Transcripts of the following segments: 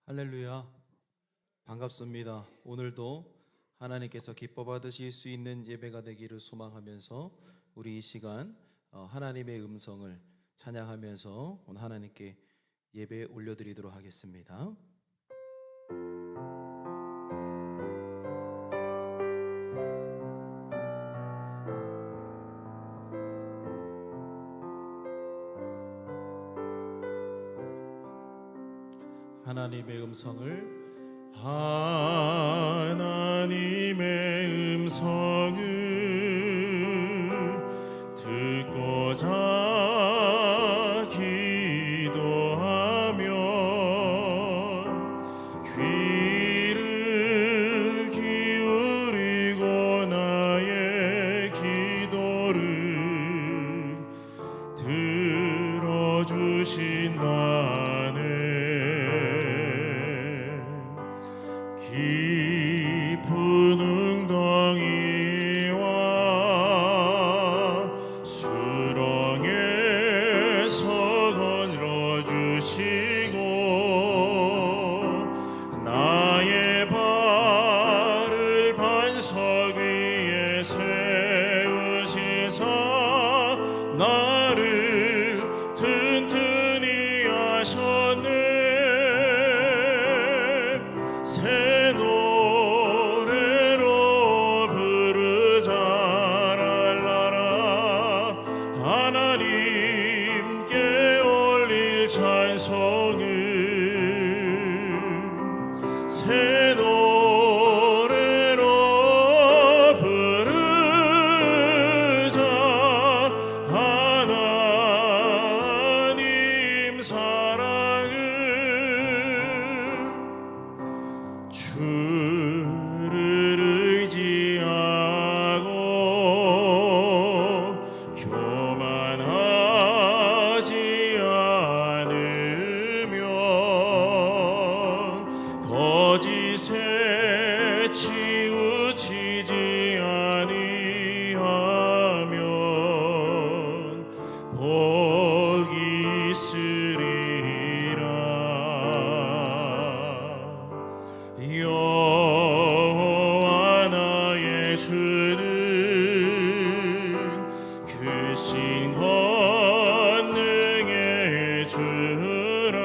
할렐루야, 반갑습니다. 오늘도 하나님께서 기뻐 받으실 수 있는 예배가 되기를 소망하면서 우리 이 시간 하나님의 음성을 찬양하면서 오늘 하나님께 예배 올려드리도록 하겠습니다. 하나님의 음성을 듣고자 기도하면 귀를 기울이고 나의 기도를 들어주신다네. 깊은 웅덩이와 수렁에서 건져주시고 나의 발을 반석 위에 세우시사 나를 튼튼히 하셨네. 새 노래로 부르자 랄라라. 하나님께 올릴 찬송은 새 노래로 부르자. 하나님 사랑은 주를 의지하고 교만하지 않으며 거짓에 치우치지 아니하면 복이 있으리라. 여호와 나의 주는 크신 권능의 주라.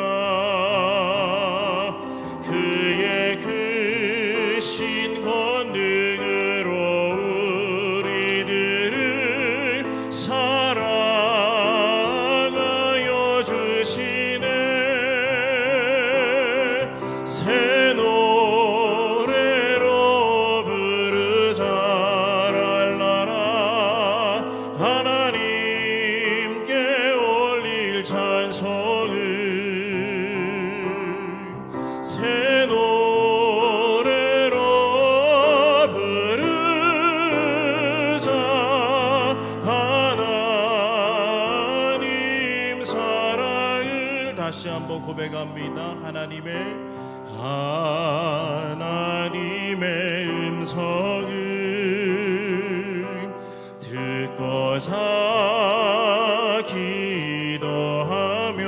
그의 크신 권능으로 우리들을 사랑하여 주시네. 새 노래로 부르자 랄라라. 하나님께 올릴 찬송은 새 노래로 부르자. 하나님 사랑을 다시 한번 고백합니다. 하나님의 음성을 듣고자 기도하며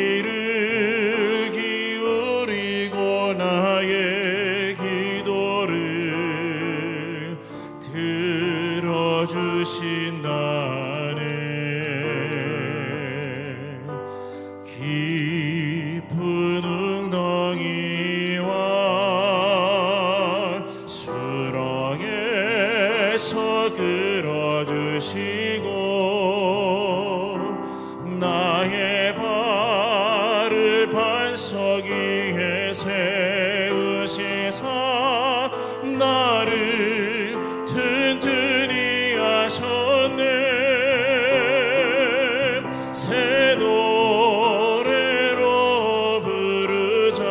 귀를 기울이고 나의 기도를 들어주신다네. 깊은 웅덩이와 수렁에서 끌어주시고 나의 발을 반석 위에 세우시사 나를 튼튼히 하셨네. 새 노래로 부르자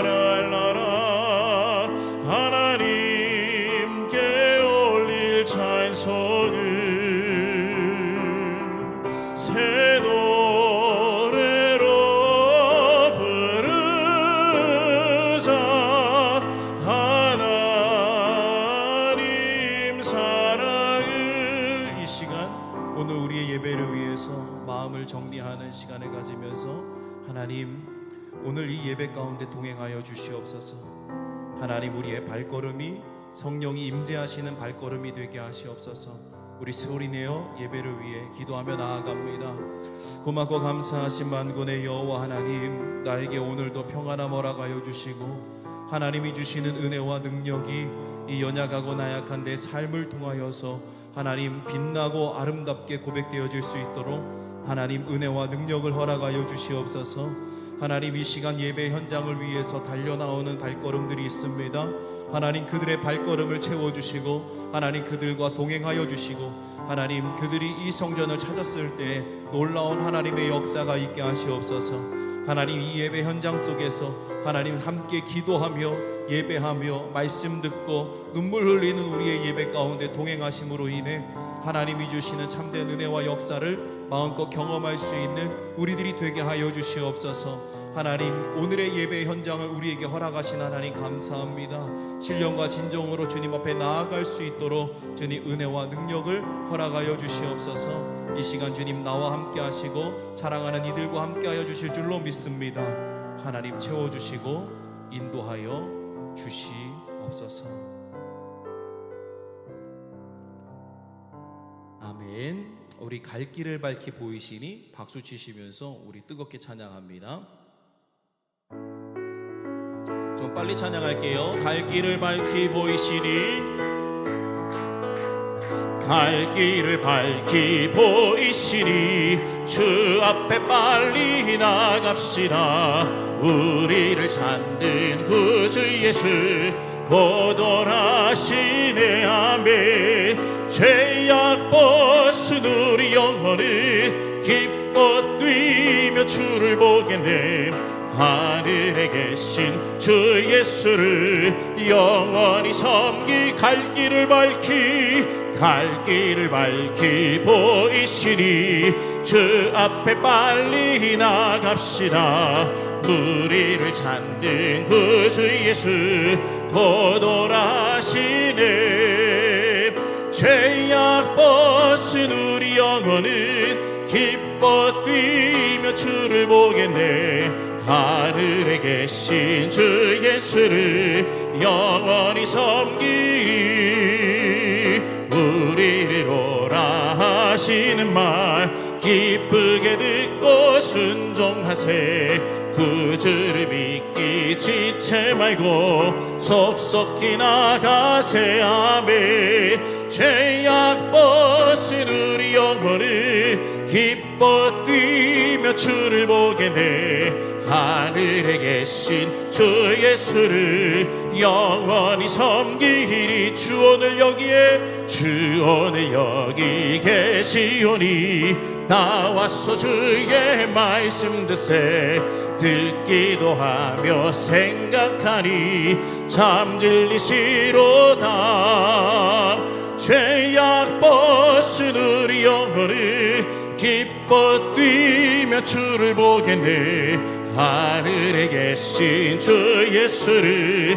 랄라라. 하나님께 올릴 찬송은 새 노래로 부르자. 하나님 사랑을. 이 시간 오늘 우리의 예배를 위해서 마음을 정리하는 시간을 가지면서 하나님, 오늘 이 예배 가운데 동행하여 주시옵소서. 하나님, 우리의 발걸음이 성령이 임재하시는 발걸음이 되게 하시옵소서. 우리 소리내어 예배를 위해 기도하며 나아갑니다. 고맙고 감사하신 만군의 여호와 하나님, 나에게 오늘도 평안함 허락하여 주시고 하나님이 주시는 은혜와 능력이 이 연약하고 나약한 내 삶을 통하여서 하나님 빛나고 아름답게 고백되어질 수 있도록 하나님 은혜와 능력을 허락하여 주시옵소서. 하나님, 이 시간 예배 현장을 위해서 달려나오는 발걸음들이 있습니다. 하나님, 그들의 발걸음을 채워주시고 하나님 그들과 동행하여 주시고 하나님 그들이 이 성전을 찾았을 때 놀라운 하나님의 역사가 있게 하시옵소서. 하나님, 이 예배 현장 속에서 하나님 함께 기도하며 예배하며 말씀 듣고 눈물 흘리는 우리의 예배 가운데 동행하심으로 인해 하나님이 주시는 참된 은혜와 역사를 마음껏 경험할 수 있는 우리들이 되게 하여 주시옵소서. 하나님, 오늘의 예배 현장을 우리에게 허락하신 하나님 감사합니다. 신령과 진정으로 주님 앞에 나아갈 수 있도록 주님 은혜와 능력을 허락하여 주시옵소서. 이 시간 주님 나와 함께 하시고 사랑하는 이들과 함께 하여 주실 줄로 믿습니다. 하나님, 채워주시고 인도하여 주시옵소서. 아멘. 우리 갈 길을 밝히 보이시니 박수 치시면서 우리 뜨겁게 찬양합니다. 좀 빨리 찬양할게요. 갈 길을 밝히 보이시니, 갈 길을 밝히 보이시니 주 앞에 빨리 나갑시다. 우리를 찾는 구주 예수 고돌하시네. 아멘. 죄악 벗은 우리 영혼을 기뻐 뛰며 주를 보겠네. 하늘에 계신 주 예수를 영원히 섬기 갈 길을 밝히 보이시니 주 앞에 빨리 나갑시다. 우리를 찾는 구주 예수 고돌하시네. 죄악 벗은 우리 영혼은 기뻐 뛰며 주를 보겠네. 하늘에 계신 주 예수를 영원히 섬기리. 우리를 오라 하시는 말 기쁘게 듣고 순종하세. 구주를 믿기 지체 말고 속속히 나가세. 아멘. 죄악 벗은 우리 영혼을 기뻐 뛰며 주를 보겠네. 하늘에 계신 주 예수를 영원히 섬기리. 주 오늘 여기 계시오니 나와서 주의 말씀 듣기도 하며 생각하니 참 진리시로다. 죄악 벗은 우리 영혼을 기뻐 뛰며 주를 보겠네. 하늘에 계신 주 예수를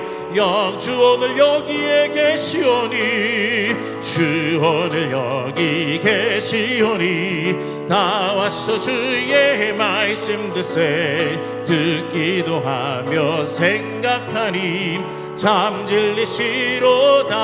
주 오늘 여기에 계시오니 주 오늘 여기 계시오니 나와서 주의 말씀 듣기도 하며 생각하니 참 진리시로다.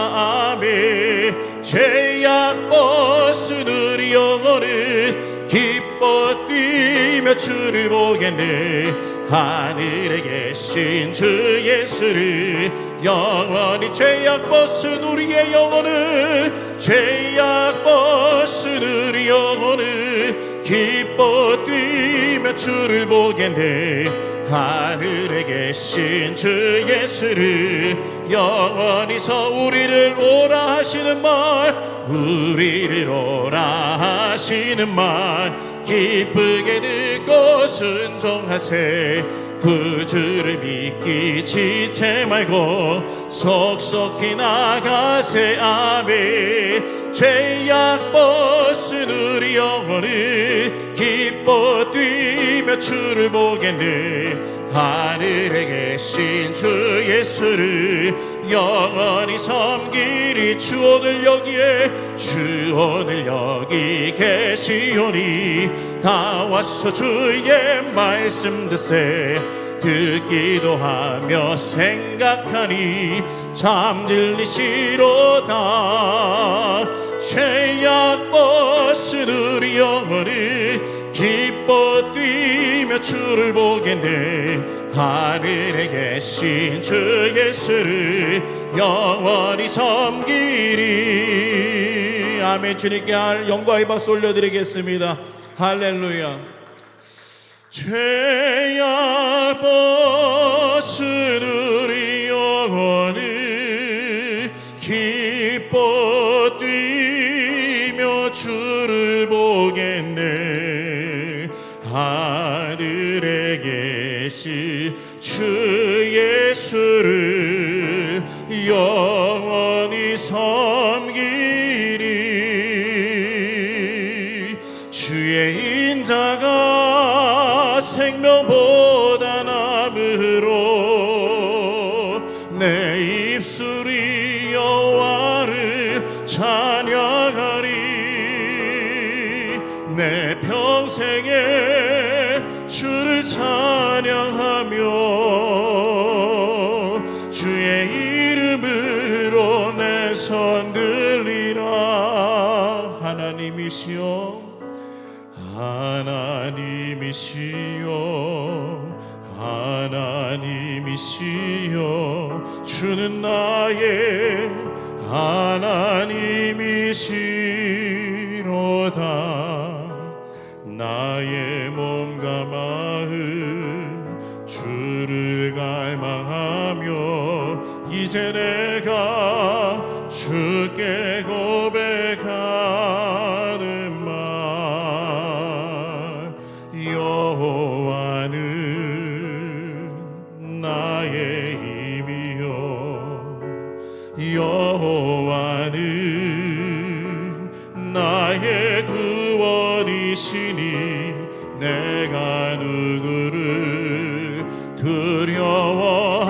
아멘. 죄악 벗은 우리 영혼을 기뻐 뛰며 주를 보겠네. 하늘에 계신 주 예수를 영원히 죄악 벗은 우리의 영혼을 우리 영혼을 기뻐 뛰며 주를 보겠네. 하늘에 계신 주 예수를 영원히서 우리를 오라 하시는 말 기쁘게 듣고 순종하세. 구주를 믿기 지체 말고 속속히 나가세. 아멘. 죄악 벗은 우리 영혼을 기뻐 뛰며 주를 보겠네. 하늘에 계신 주 예수를 영원히 섬기리. 주 오늘 여기에, 주 오늘 여기 계시오니 다 와서 주의 말씀 듣세. 듣기도 하며 생각하니 잠들리시로다. 죄악 벗은 우리 영혼을 기뻐 뛰며 주를 보겠네. 하늘에 계신 주 예수를 영원히 섬기리. 아멘. 주님께 영광의 박수 올려드리겠습니다. 할렐루야. 죄악 벗은 우리 영혼을 기뻐 뛰며 주를 보겠네. 하늘에 계신 주 예수를 영원히 섬기리. 주의 인자가 생명보다 남으로 내 입술이 여호와를 찬양하리. 내 평생에 주를 찬양하며 주의 이름으로 내 손 들리라. 하나님이시여, 하나님이시여, 하나님이시여, 주는 나의 하나님이시로다. 나의 몸과 마음 주를 갈망하며 이제 내가 주께 고백하는 말. 여호와는 나의 힘이요, 여호와는 나의 구원이시니 내가 누구를 두려워하리요.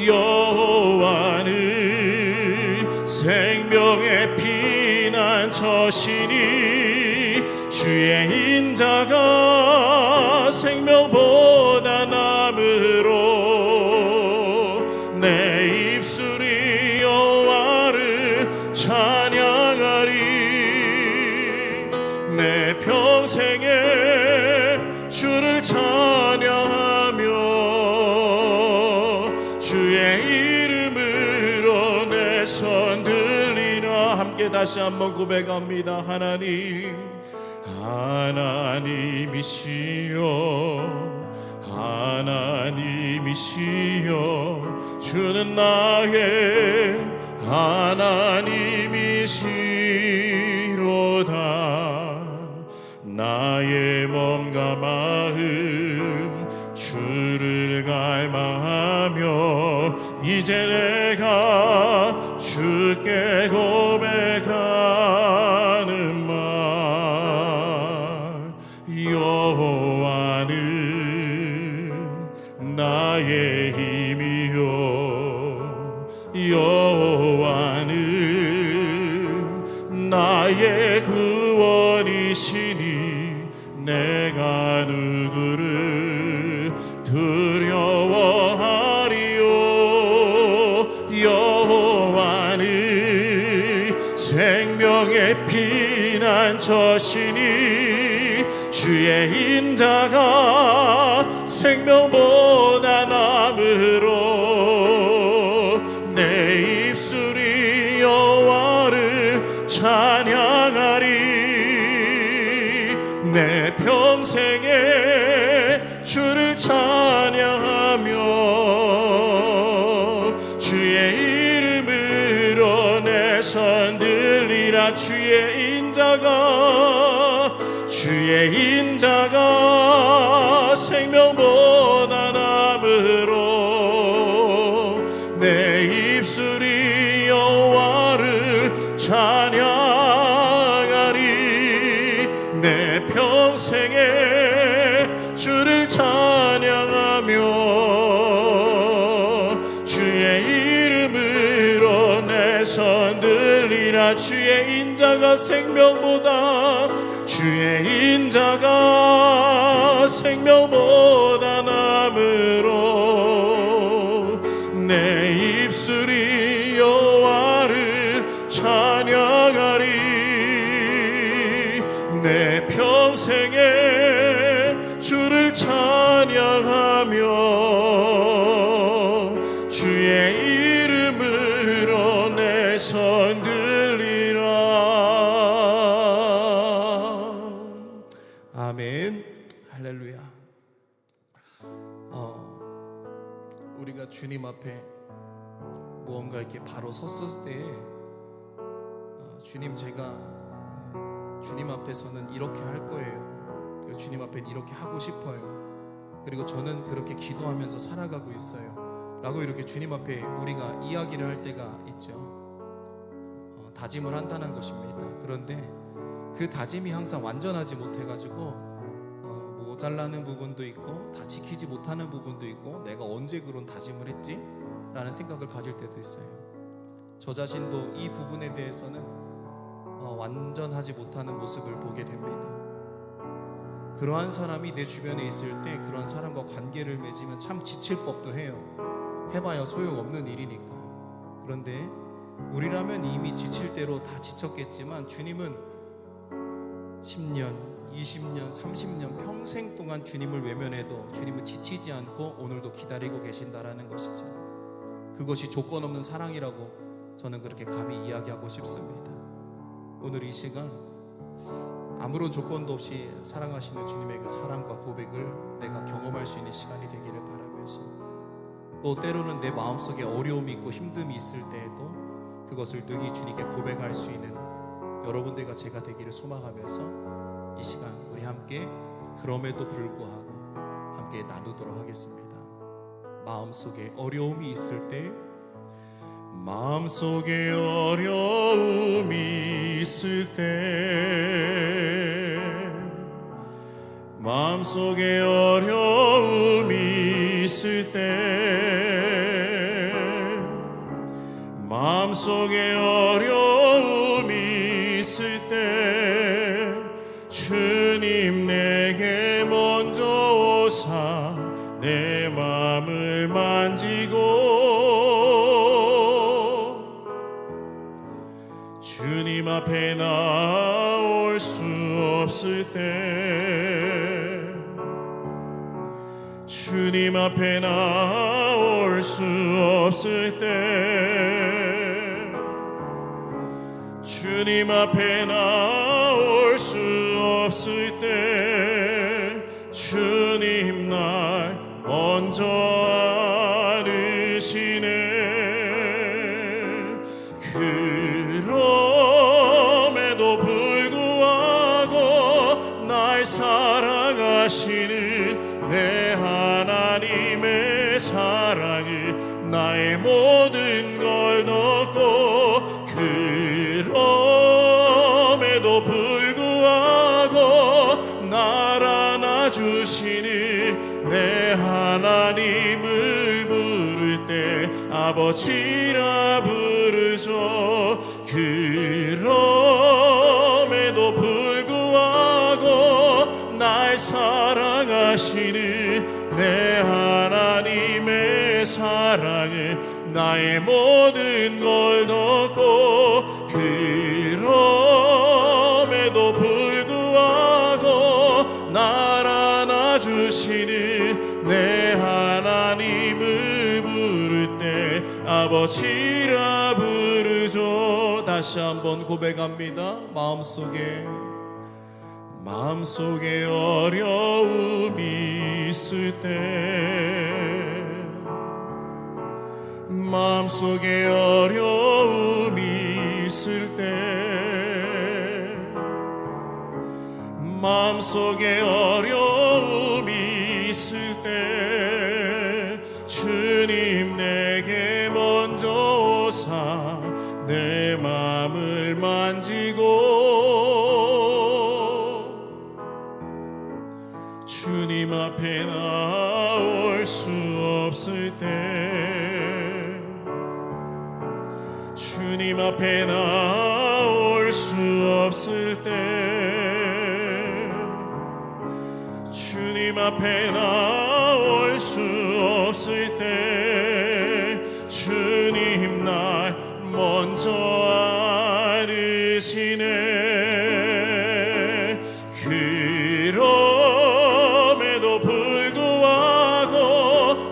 여호와는 생명의 피난처시니 주의 인자가 생명보다 남으로 내 입술이 여호와를 찬양하리. 내 평생에 주를 찬양하며 주의 이름으로 내 손 들리나. 함께 다시 한번 고백합니다. 하나님, 하나님이시여, 하나님이시여, 주는 나의 하나님이시로다. 나의 몸과 마음 주를 갈망하며 이제 내가 주께 고백하는 말. 여호와는 나의 힘이요, 여호와는 나의 구원이시니 내가 누구를 두려워하리요. 여호와는 생명의 피난처시니 주의 인자가 생명보다 남으로 내 입술이 여호와를 찬양하리. 내 평생에 주를 찬양하며 주의 이름으로 내 손 들리라. 주의 인자가 생명보다 남으로 내 입술이 여호와를 찬양하리. 내 평생에 주를 찬양하며 인자가 생명보다 주의 인자가 생명보다 남으로 내 입술이 여호와를 찬양하리 내 평생에 주를 찬양하며 주의 이름으로 내 손 들리라. 아멘. 할렐루야. 우리가 주님 앞에 무언가 이렇게 바로 섰을 때 주님, 제가 주님 앞에서는 이렇게 할 거예요. 그리고 주님 앞에는 이렇게 하고 싶어요. 그리고 저는 그렇게 기도하면서 살아가고 있어요. 라고 이렇게 주님 앞에 우리가 이야기를 할 때가 있죠. 다짐을 한다는 것입니다. 그런데 그 다짐이 항상 완전하지 못해가지고 모자라는 부분도 있고 다 지키지 못하는 부분도 있고 내가 언제 그런 다짐을 했지? 라는 생각을 가질 때도 있어요. 저 자신도 이 부분에 대해서는 완전하지 못하는 모습을 보게 됩니다. 그러한 사람이 내 주변에 있을 때 그런 사람과 관계를 맺으면 참 지칠 법도 해요. 해봐야 소용없는 일이니까. 그런데 우리라면 이미 지칠 대로 다 지쳤겠지만 주님은 10년, 20년, 30년 평생 동안 주님을 외면해도 주님은 지치지 않고 오늘도 기다리고 계신다라는 것이죠. 그것이 조건 없는 사랑이라고 저는 그렇게 감히 이야기하고 싶습니다. 오늘 이 시간 아무런 조건도 없이 사랑하시는 주님의 그 사랑과 고백을 내가 경험할 수 있는 시간이 되기를 바라면서, 또 때로는 내 마음속에 어려움이 있고 힘듦이 있을 때에도 그것을 능히 주님께 고백할 수 있는 여러분들과 제가 되기를 소망하면서 이 시간 우리 함께 그럼에도 불구하고 함께 나누도록 하겠습니다. 마음속에 어려움이 있을 때, 마음속에 어려움이 있을 때, 마음속에 어려움이 있을 때, 마음속에 어려움이 있을 때 주님 내게 먼저 오사 내 마음을 만지고 주님 앞에 나올 수 없을 때, 주님 앞에 나올 수 없을 때, 주님 앞에 나올 수 없을 때 주님 날 먼저 안으시네. 그럼에도 불구하고 날 사랑하시는 내 하나님의 사랑을 나의 모든 걸 넣고, 그럼에도 불구하고 날 안아주시는 내 하나님을 부를 때 아버지라 부르죠. 그럼에도 불구하고 날 사랑하시는 내 하나님의 사랑을 나의 모든 걸 넣고, 그럼에도 불구하고 날 안아주시는 내 하나님을 부를 때 아버지라 부르죠. 다시 한번 고백합니다. 마음속에 어려움이 있을 때, 마음속에 어려움이 있을 때, 마음속에 어려움이 있을 때 주님 내게 먼저 오사 내 마음을 만지고 주님 앞에 나올 수 없을 때, 주님 앞에 나올 수 때 주님 앞에 나올 수 없을 때 주님 날 먼저 알으시네. 그럼에도 불구하고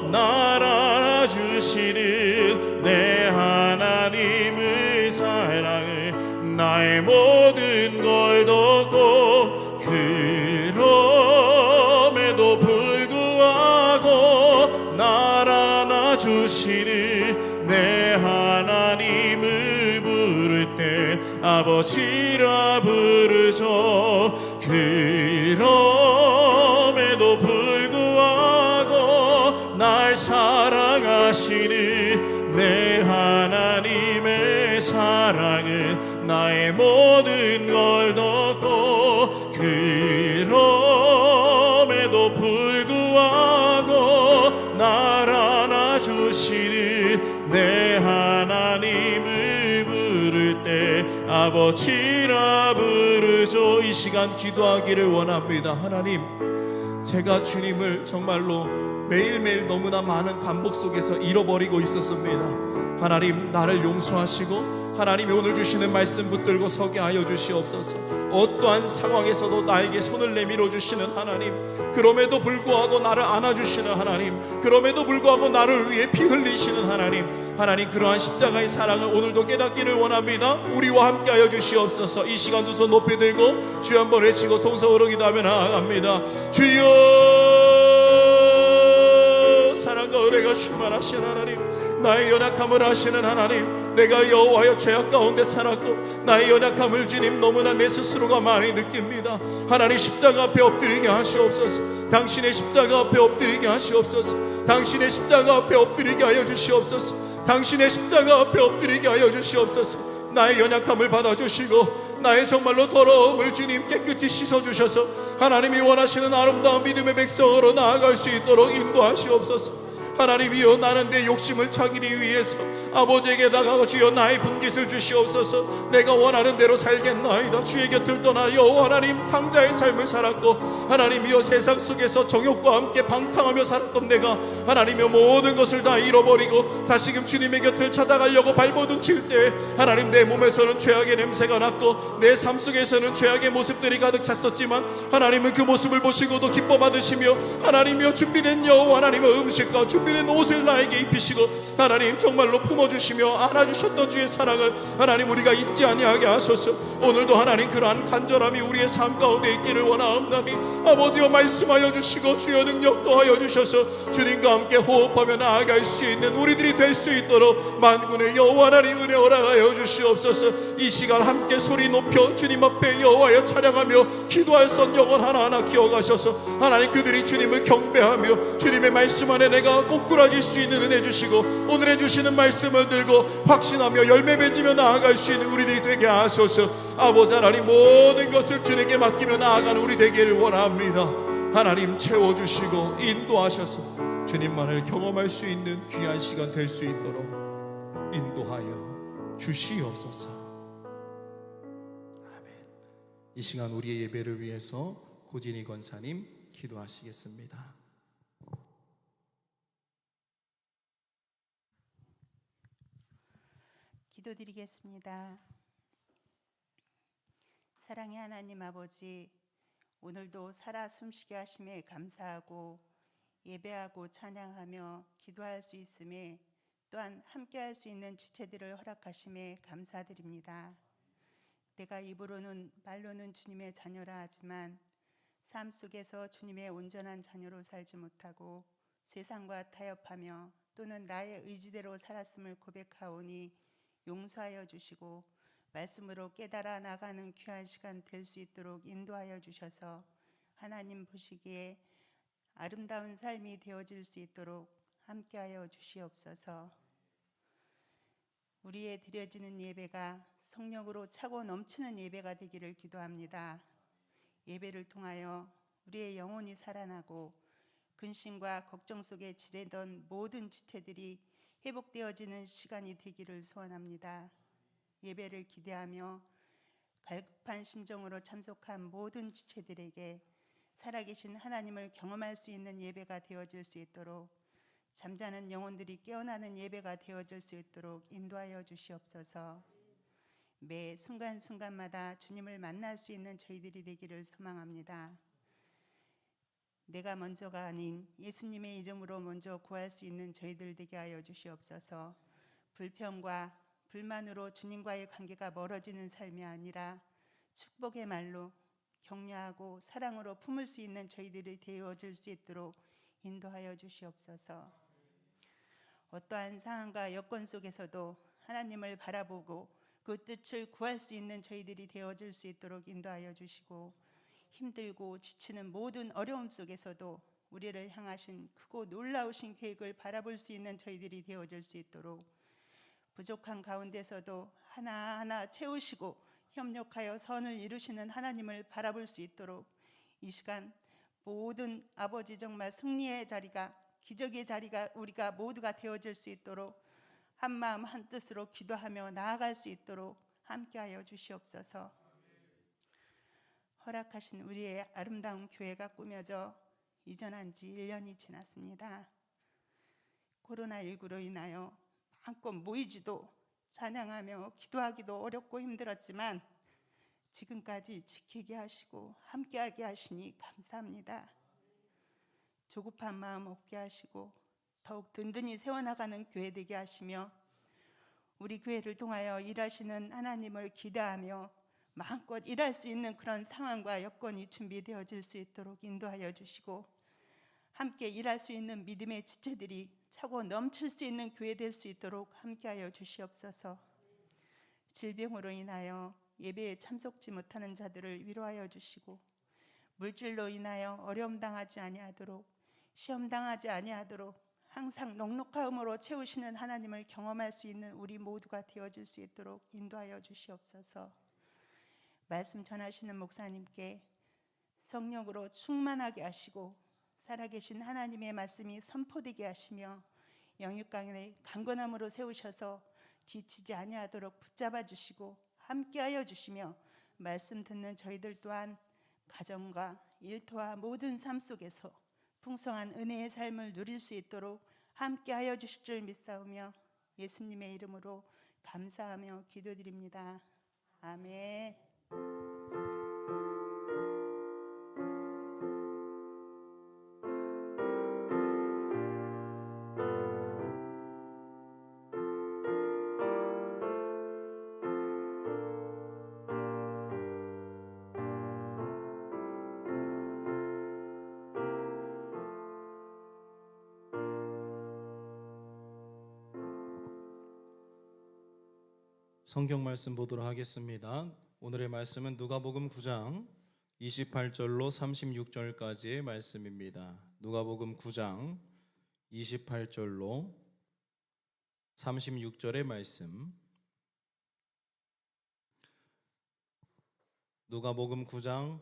날 알아주시는 내 하나님의 사랑을 나의 모든 걸 덮고, 그럼에도 불구하고 날 안아주시는 내 하나님을 부를 때 아버지라 부르죠. 그럼에도 불구하고 날 사랑하시는 내 하나님의 사랑은 나의 모든 걸 덮고, 그럼에도 불구하고 날 안아주시는 내 하나님을 부를 때 아버지라 부르죠. 이 시간 기도하기를 원합니다. 하나님, 제가 주님을 정말로 매일매일 너무나 많은 반복 속에서 잃어버리고 있었습니다. 하나님, 나를 용서하시고 하나님이 오늘 주시는 말씀 붙들고 서게 하여 주시옵소서. 어떠한 상황에서도 나에게 손을 내밀어 주시는 하나님, 그럼에도 불구하고 나를 안아주시는 하나님, 그럼에도 불구하고 나를 위해 피 흘리시는 하나님, 하나님 그러한 십자가의 사랑을 오늘도 깨닫기를 원합니다. 우리와 함께 하여 주시옵소서. 이 시간 두 손 높이 들고 주여 한번 외치고 통성으로 기도하며 나아갑니다. 주여, 사랑과 은혜가 충만하신 하나님, 나의 연약함을 아시는 하나님, 내가 여호와여 죄악 가운데 살았고 나의 연약함을 주님 너무나 내 스스로가 많이 느낍니다. 하나님, 십자가 앞에 엎드리게 하시옵소서. 당신의 십자가 앞에 엎드리게 하시옵소서. 당신의 십자가 앞에 엎드리게 하여 주시옵소서. 당신의 십자가 앞에 엎드리게 하여 주시옵소서. 나의 연약함을 받아주시고 나의 정말로 더러움을 주님 깨끗이 씻어주셔서 하나님이 원하시는 아름다운 믿음의 백성으로 나아갈 수 있도록 인도하시옵소서. 하나님이여, 나는 내 욕심을 차기리 위해서 아버지에게 다가가 주여 나의 분깃을 주시옵소서. 내가 원하는 대로 살겠나이다. 주의 곁을 떠나여 하나님 당자의 삶을 살았고, 하나님이여 세상 속에서 정욕과 함께 방탕하며 살았던 내가 하나님이여 모든 것을 다 잃어버리고 다시금 주님의 곁을 찾아가려고 발버둥 칠 때 하나님, 내 몸에서는 죄악의 냄새가 났고 내 삶 속에서는 죄악의 모습들이 가득 찼었지만 하나님은 그 모습을 보시고도 기뻐 받으시며 하나님이여 준비된 여호 하나님의 음식과 준비된 옷을 나에게 입히시고 하나님 정말로 품어주시며 안아주셨던 주의 사랑을 하나님 우리가 잊지 아니하게 하소서. 오늘도 하나님 그러한 간절함이 우리의 삶 가운데 있기를 원하옵나니 아버지여 말씀하여 주시고 주여 능력 더하여 주셔서 주님과 함께 호흡하며 나아갈 수 있는 우리들이 될 수 있도록 만군의 여호와 하나님 은혜 허락하여 주시옵소서. 이 시간 함께 소리 높여 주님 앞에 여호와여 찬양하며 기도할 선 영혼 하나하나 기억하셔서 하나님 그들이 주님을 경배하며 주님의 말씀 안에 내가 꼬꾸라질 수 있는 은혜 주시고 오늘 해주시는 말씀을 들고 확신하며 열매 맺으며 나아갈 수 있는 우리들이 되게 하소서. 아버지 하나님, 모든 것을 주님께 맡기며 나아가는 우리 되기를 원합니다. 하나님 채워주시고 인도하셔서 주님만을 경험할 수 있는 귀한 시간 될 수 있도록 인도하여 주시옵소서. 아멘. 이 시간 우리의 예배를 위해서 고진희 권사님 기도하시겠습니다. 기도드리겠습니다. 사랑의 하나님 아버지, 오늘도 살아 숨쉬게 하심에 감사하고 예배하고 찬양하며 기도할 수 있음에 또한 함께할 수 있는 지체들을 허락하심에 감사드립니다. 내가 입으로는 말로는 주님의 자녀라 하지만 삶 속에서 주님의 온전한 자녀로 살지 못하고 세상과 타협하며 또는 나의 의지대로 살았음을 고백하오니 용서하여 주시고 말씀으로 깨달아 나가는 귀한 시간 될 수 있도록 인도하여 주셔서 하나님 보시기에 아름다운 삶이 되어질 수 있도록 함께하여 주시옵소서. 우리의 드려지는 예배가 성령으로 차고 넘치는 예배가 되기를 기도합니다. 예배를 통하여 우리의 영혼이 살아나고 근심과 걱정 속에 지내던 모든 지체들이 회복되어지는 시간이 되기를 소원합니다. 예배를 기대하며 갈급한 심정으로 참석한 모든 지체들에게 살아계신 하나님을 경험할 수 있는 예배가 되어질 수 있도록, 잠자는 영혼들이 깨어나는 예배가 되어질 수 있도록 인도하여 주시옵소서. 매 순간순간마다 주님을 만날 수 있는 저희들이 되기를 소망합니다. 내가 먼저가 아닌 예수님의 이름으로 먼저 구할 수 있는 저희들 되게 하여 주시옵소서. 불평과 불만으로 주님과의 관계가 멀어지는 삶이 아니라 축복의 말로 격려하고 사랑으로 품을 수 있는 저희들이 되어질 수 있도록 인도하여 주시옵소서. 어떠한 상황과 여건 속에서도 하나님을 바라보고 그 뜻을 구할 수 있는 저희들이 되어질 수 있도록 인도하여 주시고, 힘들고 지치는 모든 어려움 속에서도 우리를 향하신 크고 놀라우신 계획을 바라볼 수 있는 저희들이 되어질 수 있도록, 부족한 가운데서도 하나하나 채우시고 협력하여 선을 이루시는 하나님을 바라볼 수 있도록, 이 시간 모든 아버지 정말 승리의 자리가, 기적의 자리가 우리가 모두가 되어질 수 있도록 한마음 한뜻으로 기도하며 나아갈 수 있도록 함께하여 주시옵소서. 허락하신 우리의 아름다운 교회가 꾸며져 이전한 지 1년이 지났습니다. 코로나19로 인하여 마음껏 모이지도 찬양하며 기도하기도 어렵고 힘들었지만 지금까지 지키게 하시고 함께하게 하시니 감사합니다. 조급한 마음 없게 하시고 더욱 든든히 세워나가는 교회 되게 하시며, 우리 교회를 통하여 일하시는 하나님을 기대하며 마음껏 일할 수 있는 그런 상황과 여건이 준비되어질 수 있도록 인도하여 주시고, 함께 일할 수 있는 믿음의 지체들이 차고 넘칠 수 있는 교회 될 수 있도록 함께하여 주시옵소서. 질병으로 인하여 예배에 참석지 못하는 자들을 위로하여 주시고, 물질로 인하여 어려움 당하지 아니하도록, 시험 당하지 아니하도록 항상 넉넉함으로 채우시는 하나님을 경험할 수 있는 우리 모두가 되어질 수 있도록 인도하여 주시옵소서. 말씀 전하시는 목사님께 성령으로 충만하게 하시고 살아계신 하나님의 말씀이 선포되게 하시며, 영육간의 강건함으로 세우셔서 지치지 아니하도록 붙잡아 주시고 함께하여 주시며, 말씀 듣는 저희들 또한 가정과 일터와 모든 삶 속에서 풍성한 은혜의 삶을 누릴 수 있도록 함께하여 주실 줄 믿사오며 예수님의 이름으로 감사하며 기도드립니다. 아멘. 성경 말씀 보도록 하겠습니다. 오늘의 말씀은 누가복음 9장 28절로 36절까지의 말씀입니다. 누가복음 9장 28절로 36절의 말씀. 누가복음 9장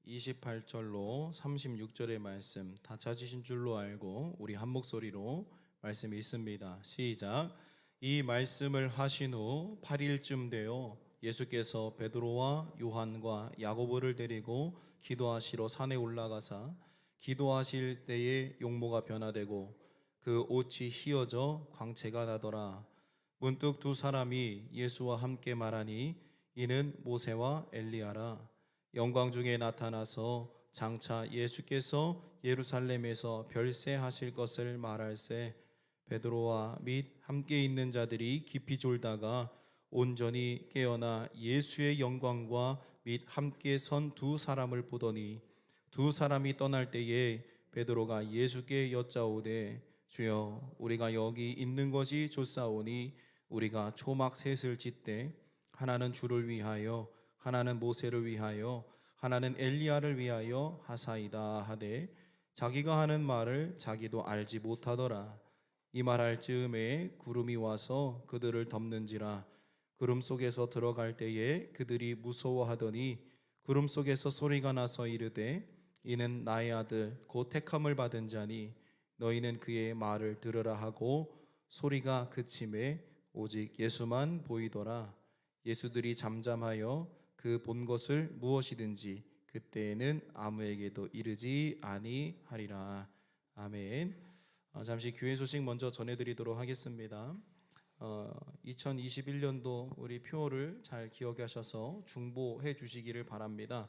28절로 36절의 말씀 다 찾으신 줄로 알고 우리 한 목소리로 말씀 읽습니다. 시작. 이 말씀을 하신 후 8일쯤 되어 예수께서 베드로와 요한과 야고보를 데리고 기도하시러 산에 올라가사 기도하실 때에 용모가 변화되고 그 옷이 휘어져 광채가 나더라. 문득 두 사람이 예수와 함께 말하니 이는 모세와 엘리야라. 영광 중에 나타나서 장차 예수께서 예루살렘에서 별세하실 것을 말할세. 베드로와 및 함께 있는 자들이 깊이 졸다가 온전히 깨어나 예수의 영광과 및 함께 선 두 사람을 보더니 두 사람이 떠날 때에 베드로가 예수께 여짜오되 주여 우리가 여기 있는 것이 좋사오니 우리가 초막 셋을 짓되 하나는 주를 위하여 하나는 모세를 위하여 하나는 엘리야를 위하여 하사이다 하되 자기가 하는 말을 자기도 알지 못하더라. 이 말할 즈음에 구름이 와서 그들을 덮는지라. 구름 속에서 들어갈 때에 그들이 무서워하더니 구름 속에서 소리가 나서 이르되 이는 나의 아들 곧 택함을 받은 자니 너희는 그의 말을 들으라 하고 소리가 그침에 오직 예수만 보이더라. 예수들이 잠잠하여 그 본 것을 무엇이든지 그때에는 아무에게도 이르지 아니하리라. 아멘. 잠시 교회 소식 먼저 전해드리도록 하겠습니다. 2021년도 우리 표를 잘 기억하셔서 중보해 주시기를 바랍니다.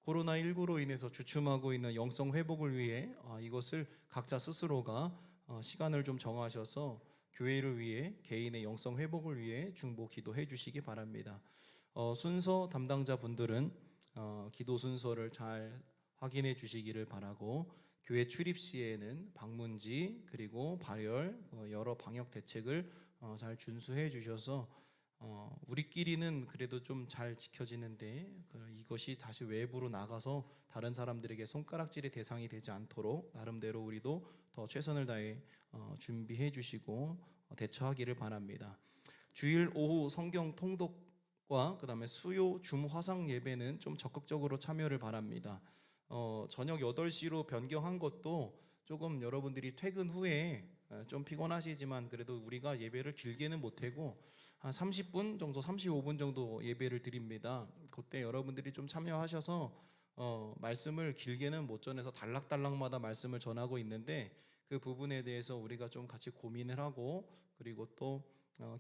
코로나19로 인해서 주춤하고 있는 영성 회복을 위해 이것을 각자 스스로가 시간을 좀 정하셔서 교회를 위해 개인의 영성 회복을 위해 중보 기도해 주시기 바랍니다. 순서 담당자 분들은 기도 순서를 잘 확인해 주시기를 바라고, 교회 출입 시에는 방문지 그리고 발열 여러 방역 대책을 잘 준수해 주셔서 우리끼리는 그래도 좀 잘 지켜지는데 이것이 다시 외부로 나가서 다른 사람들에게 손가락질의 대상이 되지 않도록 나름대로 우리도 더 최선을 다해 준비해 주시고 대처하기를 바랍니다. 주일 오후 성경 통독과 그다음에 수요 줌 화상 예배는 좀 적극적으로 참여를 바랍니다. 저녁 8시로 변경한 것도 조금 여러분들이 퇴근 후에 좀 피곤하시지만 그래도 우리가 예배를 길게는 못하고 한 30분 정도 35분 정도 예배를 드립니다. 그때 여러분들이 좀 참여하셔서 말씀을 길게는 못 전해서 단락단락마다 말씀을 전하고 있는데 그 부분에 대해서 우리가 좀 같이 고민을 하고 그리고 또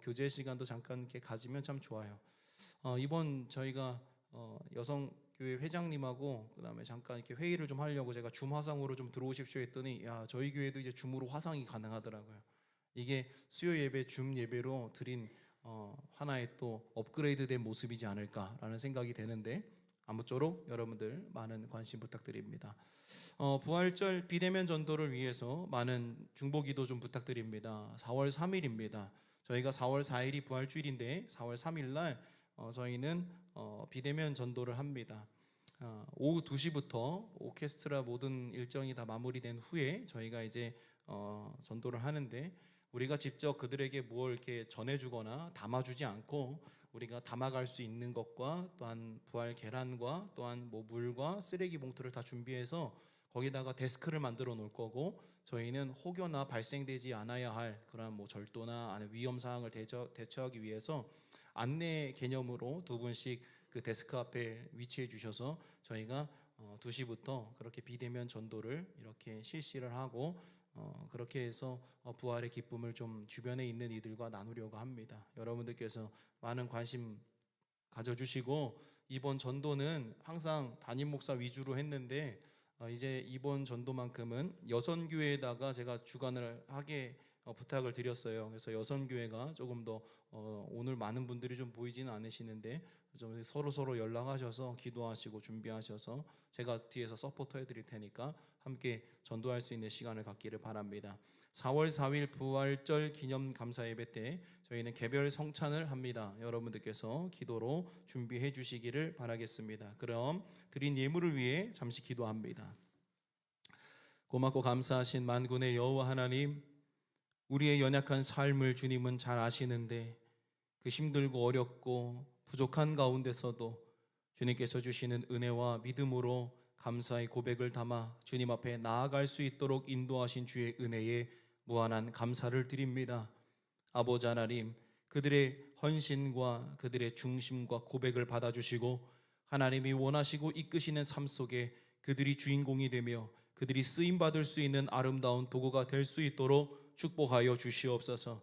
교제 시간도 잠깐 이렇게 가지면 참 좋아요. 이번 저희가 여성교회 회장님하고 그다음에 잠깐 이렇게 회의를 좀 하려고 제가 줌 화상으로 좀 들어오십시오 했더니 저희 교회도 이제 줌으로 화상이 가능하더라고요. 이게 수요 예배 줌 예배로 드린 하나의 또 업그레이드된 모습이지 않을까라는 생각이 되는데 아무쪼록 여러분들 많은 관심 부탁드립니다. 부활절 비대면 전도를 위해서 많은 중보기도 좀 부탁드립니다. 4월 3일입니다. 저희가 4월 4일이 부활주일인데 4월 3일 날 저희는 비대면 전도를 합니다. 오후 2시부터 오케스트라 모든 일정이 다 마무리된 후에 저희가 이제 전도를 하는데 우리가 직접 그들에게 뭘 이렇게 전해주거나 담아주지 않고 우리가 담아갈 수 있는 것과 또한 부활 계란과 또한 뭐 물과 쓰레기 봉투를 다 준비해서 거기다가 데스크를 만들어 놓을 거고 저희는 혹여나 발생되지 않아야 할 그런 뭐 절도나 아니면 위험 사항을 대처하기 위해서 안내 개념으로 두 분씩 그 데스크 앞에 위치해 주셔서 저희가 2시부터 그렇게 비대면 전도를 이렇게 실시를 하고 그렇게 해서 부활의 기쁨을 좀 주변에 있는 이들과 나누려고 합니다. 여러분들께서 많은 관심 가져주시고 이번 전도는 항상 담임 목사 위주로 했는데 이제 이번 전도만큼은 여선교회에다가 제가 주관을 하게 부탁을 드렸어요. 그래서 여선교회가 조금 더 오늘 많은 분들이 좀 보이지는 않으시는데 좀 서로 연락하셔서 기도하시고 준비하셔서 제가 뒤에서 서포터 해드릴 테니까 함께 전도할 수 있는 시간을 갖기를 바랍니다. 4월 4일 부활절 기념 감사 예배 때 저희는 개별 성찬을 합니다. 여러분들께서 기도로 준비해 주시기를 바라겠습니다. 그럼 드린 예물을 위해 잠시 기도합니다. 고맙고 감사하신 만군의 여호와 하나님, 우리의 연약한 삶을 주님은 잘 아시는데 그 힘들고 어렵고 부족한 가운데서도 주님께서 주시는 은혜와 믿음으로 감사의 고백을 담아 주님 앞에 나아갈 수 있도록 인도하신 주의 은혜에 무한한 감사를 드립니다. 아버지 하나님, 그들의 헌신과 그들의 중심과 고백을 받아주시고 하나님이 원하시고 이끄시는 삶 속에 그들이 주인공이 되며 그들이 쓰임받을 수 있는 아름다운 도구가 될 수 있도록 축복하여 주시옵소서.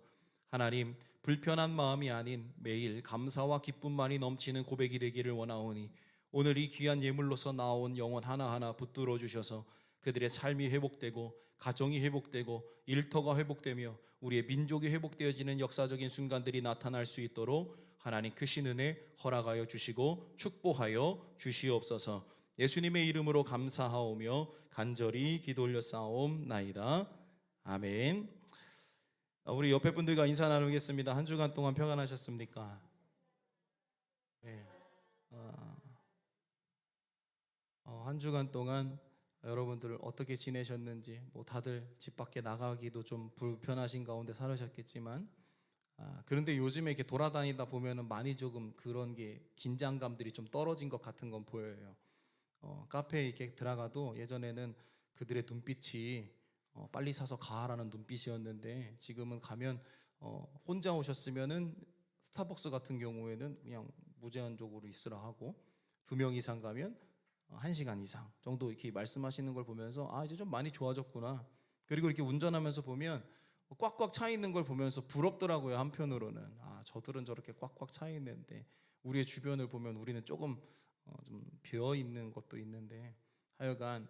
하나님, 불편한 마음이 아닌 매일 감사와 기쁨만이 넘치는 고백이 되기를 원하오니 오늘 이 귀한 예물로서 나온 영혼 하나하나 붙들어 주셔서 그들의 삶이 회복되고 가정이 회복되고 일터가 회복되며 우리의 민족이 회복되어지는 역사적인 순간들이 나타날 수 있도록 하나님 크신 은혜 허락하여 주시고 축복하여 주시옵소서. 예수님의 이름으로 감사하오며 간절히 기도 올려 싸움나이다. 아멘. 우리 옆에 분들과 인사 나누겠습니다. 한 주간 동안 평안하셨습니까? 네. 한 주간 동안 여러분들 어떻게 지내셨는지, 뭐 다들 집 밖에 나가기도 좀 불편하신 가운데 살으셨겠지만, 그런데 요즘에 이렇게 돌아다니다 보면은 많이 조금 그런 게 긴장감들이 좀 떨어진 것 같은 건 보여요. 카페에 이렇게 들어가도 예전에는 그들의 눈빛이 빨리 사서 가라는 눈빛이었는데 지금은 가면 혼자 오셨으면은 스타벅스 같은 경우에는 그냥 무제한적으로 있으라 하고 2명 이상 가면 1시간 이상 정도 이렇게 말씀하시는 걸 보면서 이제 좀 많이 좋아졌구나. 그리고 이렇게 운전하면서 보면 꽉꽉 차 있는 걸 보면서 부럽더라고요. 한편으로는 저들은 저렇게 꽉꽉 차 있는데 우리의 주변을 보면 우리는 조금 좀 비어 있는 것도 있는데, 하여간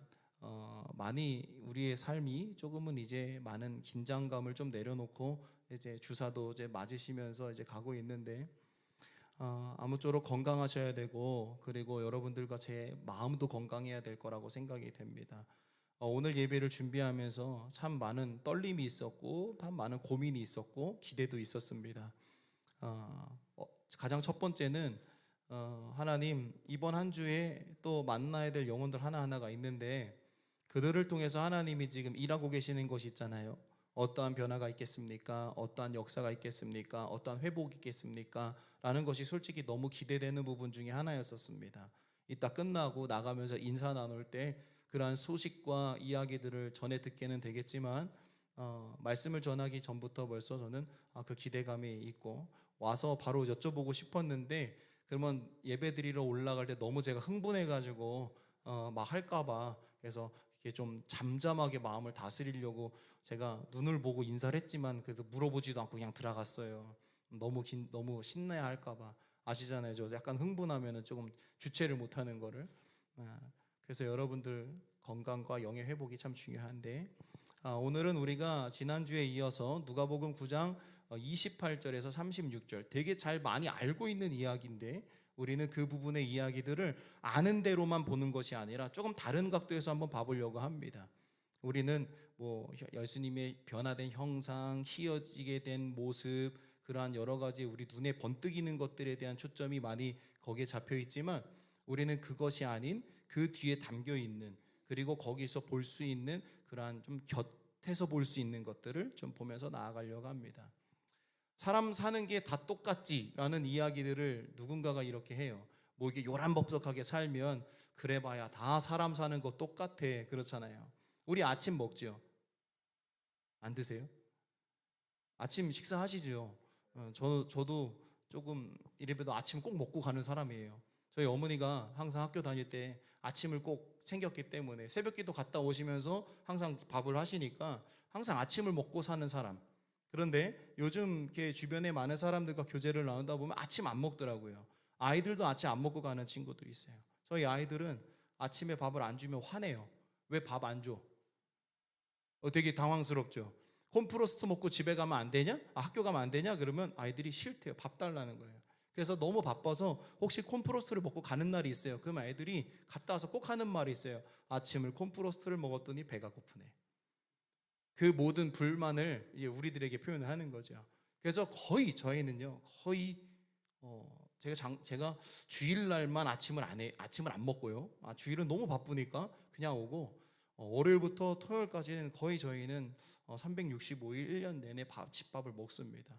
많이 우리의 삶이 조금은 이제 많은 긴장감을 좀 내려놓고 이제 주사도 이제 맞으시면서 이제 가고 있는데, 아무쪼록 건강하셔야 되고, 그리고 여러분들과 제 마음도 건강해야 될 거라고 생각이 됩니다. 오늘 예배를 준비하면서 참 많은 떨림이 있었고, 참 많은 고민이 있었고, 기대도 있었습니다. 가장 첫 번째는 하나님, 이번 한 주에 또 만나야 될 영혼들 하나하나가 있는데 그들을 통해서 하나님이 지금 일하고 계시는 것이 있잖아요. 어떠한 변화가 있겠습니까? 어떠한 역사가 있겠습니까? 어떠한 회복이 있겠습니까? 라는 것이 솔직히 너무 기대되는 부분 중에 하나였었습니다. 이따 끝나고 나가면서 인사 나눌 때 그러한 소식과 이야기들을 전해 듣게는 되겠지만, 말씀을 전하기 전부터 벌써 저는 그 기대감이 있고 와서 바로 여쭤보고 싶었는데, 그러면 예배 드리러 올라갈 때 너무 제가 흥분해가지고 막 할까봐, 그래서 이렇게 좀 잠잠하게 마음을 다스리려고 제가 눈을 보고 인사를 했지만 그래도 물어보지도 않고 그냥 들어갔어요. 너무 신나야 할까봐. 아시잖아요, 저 약간 흥분하면은 조금 주체를 못하는 거를. 그래서 여러분들 건강과 영의 회복이 참 중요한데, 오늘은 우리가 지난주에 이어서 누가복음 9장 28절에서 36절, 되게 잘 많이 알고 있는 이야기인데 우리는 그 부분의 이야기들을 아는 대로만 보는 것이 아니라 조금 다른 각도에서 한번 봐보려고 합니다. 우리는 뭐 예수님의 변화된 형상, 희어지게 된 모습, 그러한 여러 가지 우리 눈에 번뜩이는 것들에 대한 초점이 많이 거기에 잡혀 있지만, 우리는 그것이 아닌 그 뒤에 담겨 있는, 그리고 거기서 볼 수 있는 그러한 좀 곁에서 볼 수 있는 것들을 좀 보면서 나아가려고 합니다. 사람 사는 게 다 똑같지라는 이야기들을 누군가가 이렇게 해요. 뭐 이게 요란법석하게 살면 그래봐야 다 사람 사는 거 똑같아, 그렇잖아요. 우리 아침 먹죠? 안 드세요? 아침 식사하시죠? 저도 조금 이래봬도 아침 꼭 먹고 가는 사람이에요. 저희 어머니가 항상 학교 다닐 때 아침을 꼭 챙겼기 때문에 새벽기도 갔다 오시면서 항상 밥을 하시니까 항상 아침을 먹고 사는 사람. 그런데 요즘 이렇게 주변에 많은 사람들과 교제를 나누다 보면 아침 안 먹더라고요. 아이들도 아침 안 먹고 가는 친구들이 있어요. 저희 아이들은 아침에 밥을 안 주면 화내요. 왜 밥 안 줘? 되게 당황스럽죠. 콘프로스트 먹고 집에 가면 안 되냐? 학교 가면 안 되냐? 그러면 아이들이 싫대요. 밥 달라는 거예요. 그래서 너무 바빠서 혹시 콘프로스트를 먹고 가는 날이 있어요. 그럼 아이들이 갔다 와서 꼭 하는 말이 있어요. 아침을 콘프로스트를 먹었더니 배가 고프네. 그 모든 불만을 이제 우리들에게 표현을 하는 거죠. 그래서 거의 저희는요, 거의 제가 주일날만 아침을 안 먹고요. 주일은 너무 바쁘니까 그냥 오고, 월요일부터 토요일까지는 거의 저희는 365일 1년 내내 집밥을 먹습니다.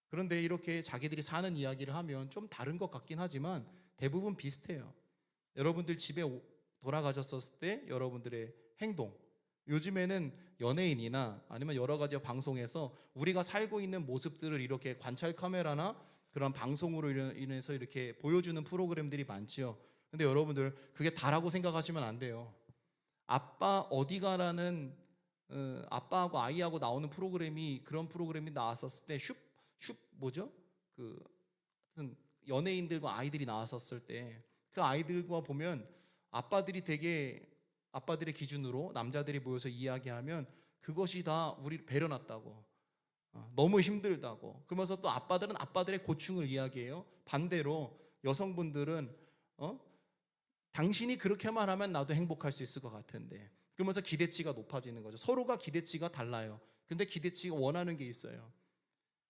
그런데 이렇게 자기들이 사는 이야기를 하면 좀 다른 것 같긴 하지만 대부분 비슷해요. 여러분들 집에 돌아가셨을 때 여러분들의 행동, 요즘에는 연예인이나 아니면 여러 가지 방송에서 우리가 살고 있는 모습들을 이렇게 관찰 카메라나 그런 방송으로 인해서 이렇게 보여주는 프로그램들이 많지요. 근데 여러분들 그게 다라고 생각하시면 안 돼요. 아빠 어디가라는 아빠하고 아이하고 나오는 그런 프로그램이 나왔었을 때 뭐죠? 연예인들과 아이들이 나왔었을 때 그 아이들과 보면 아빠들의 기준으로 남자들이 모여서 이야기하면 그것이 다 우리 배려놨다고, 너무 힘들다고, 그러면서 또 아빠들은 아빠들의 고충을 이야기해요. 반대로 여성분들은 당신이 그렇게만 하면 나도 행복할 수 있을 것 같은데, 그러면서 기대치가 높아지는 거죠. 서로가 기대치가 달라요. 근데 기대치가 원하는 게 있어요.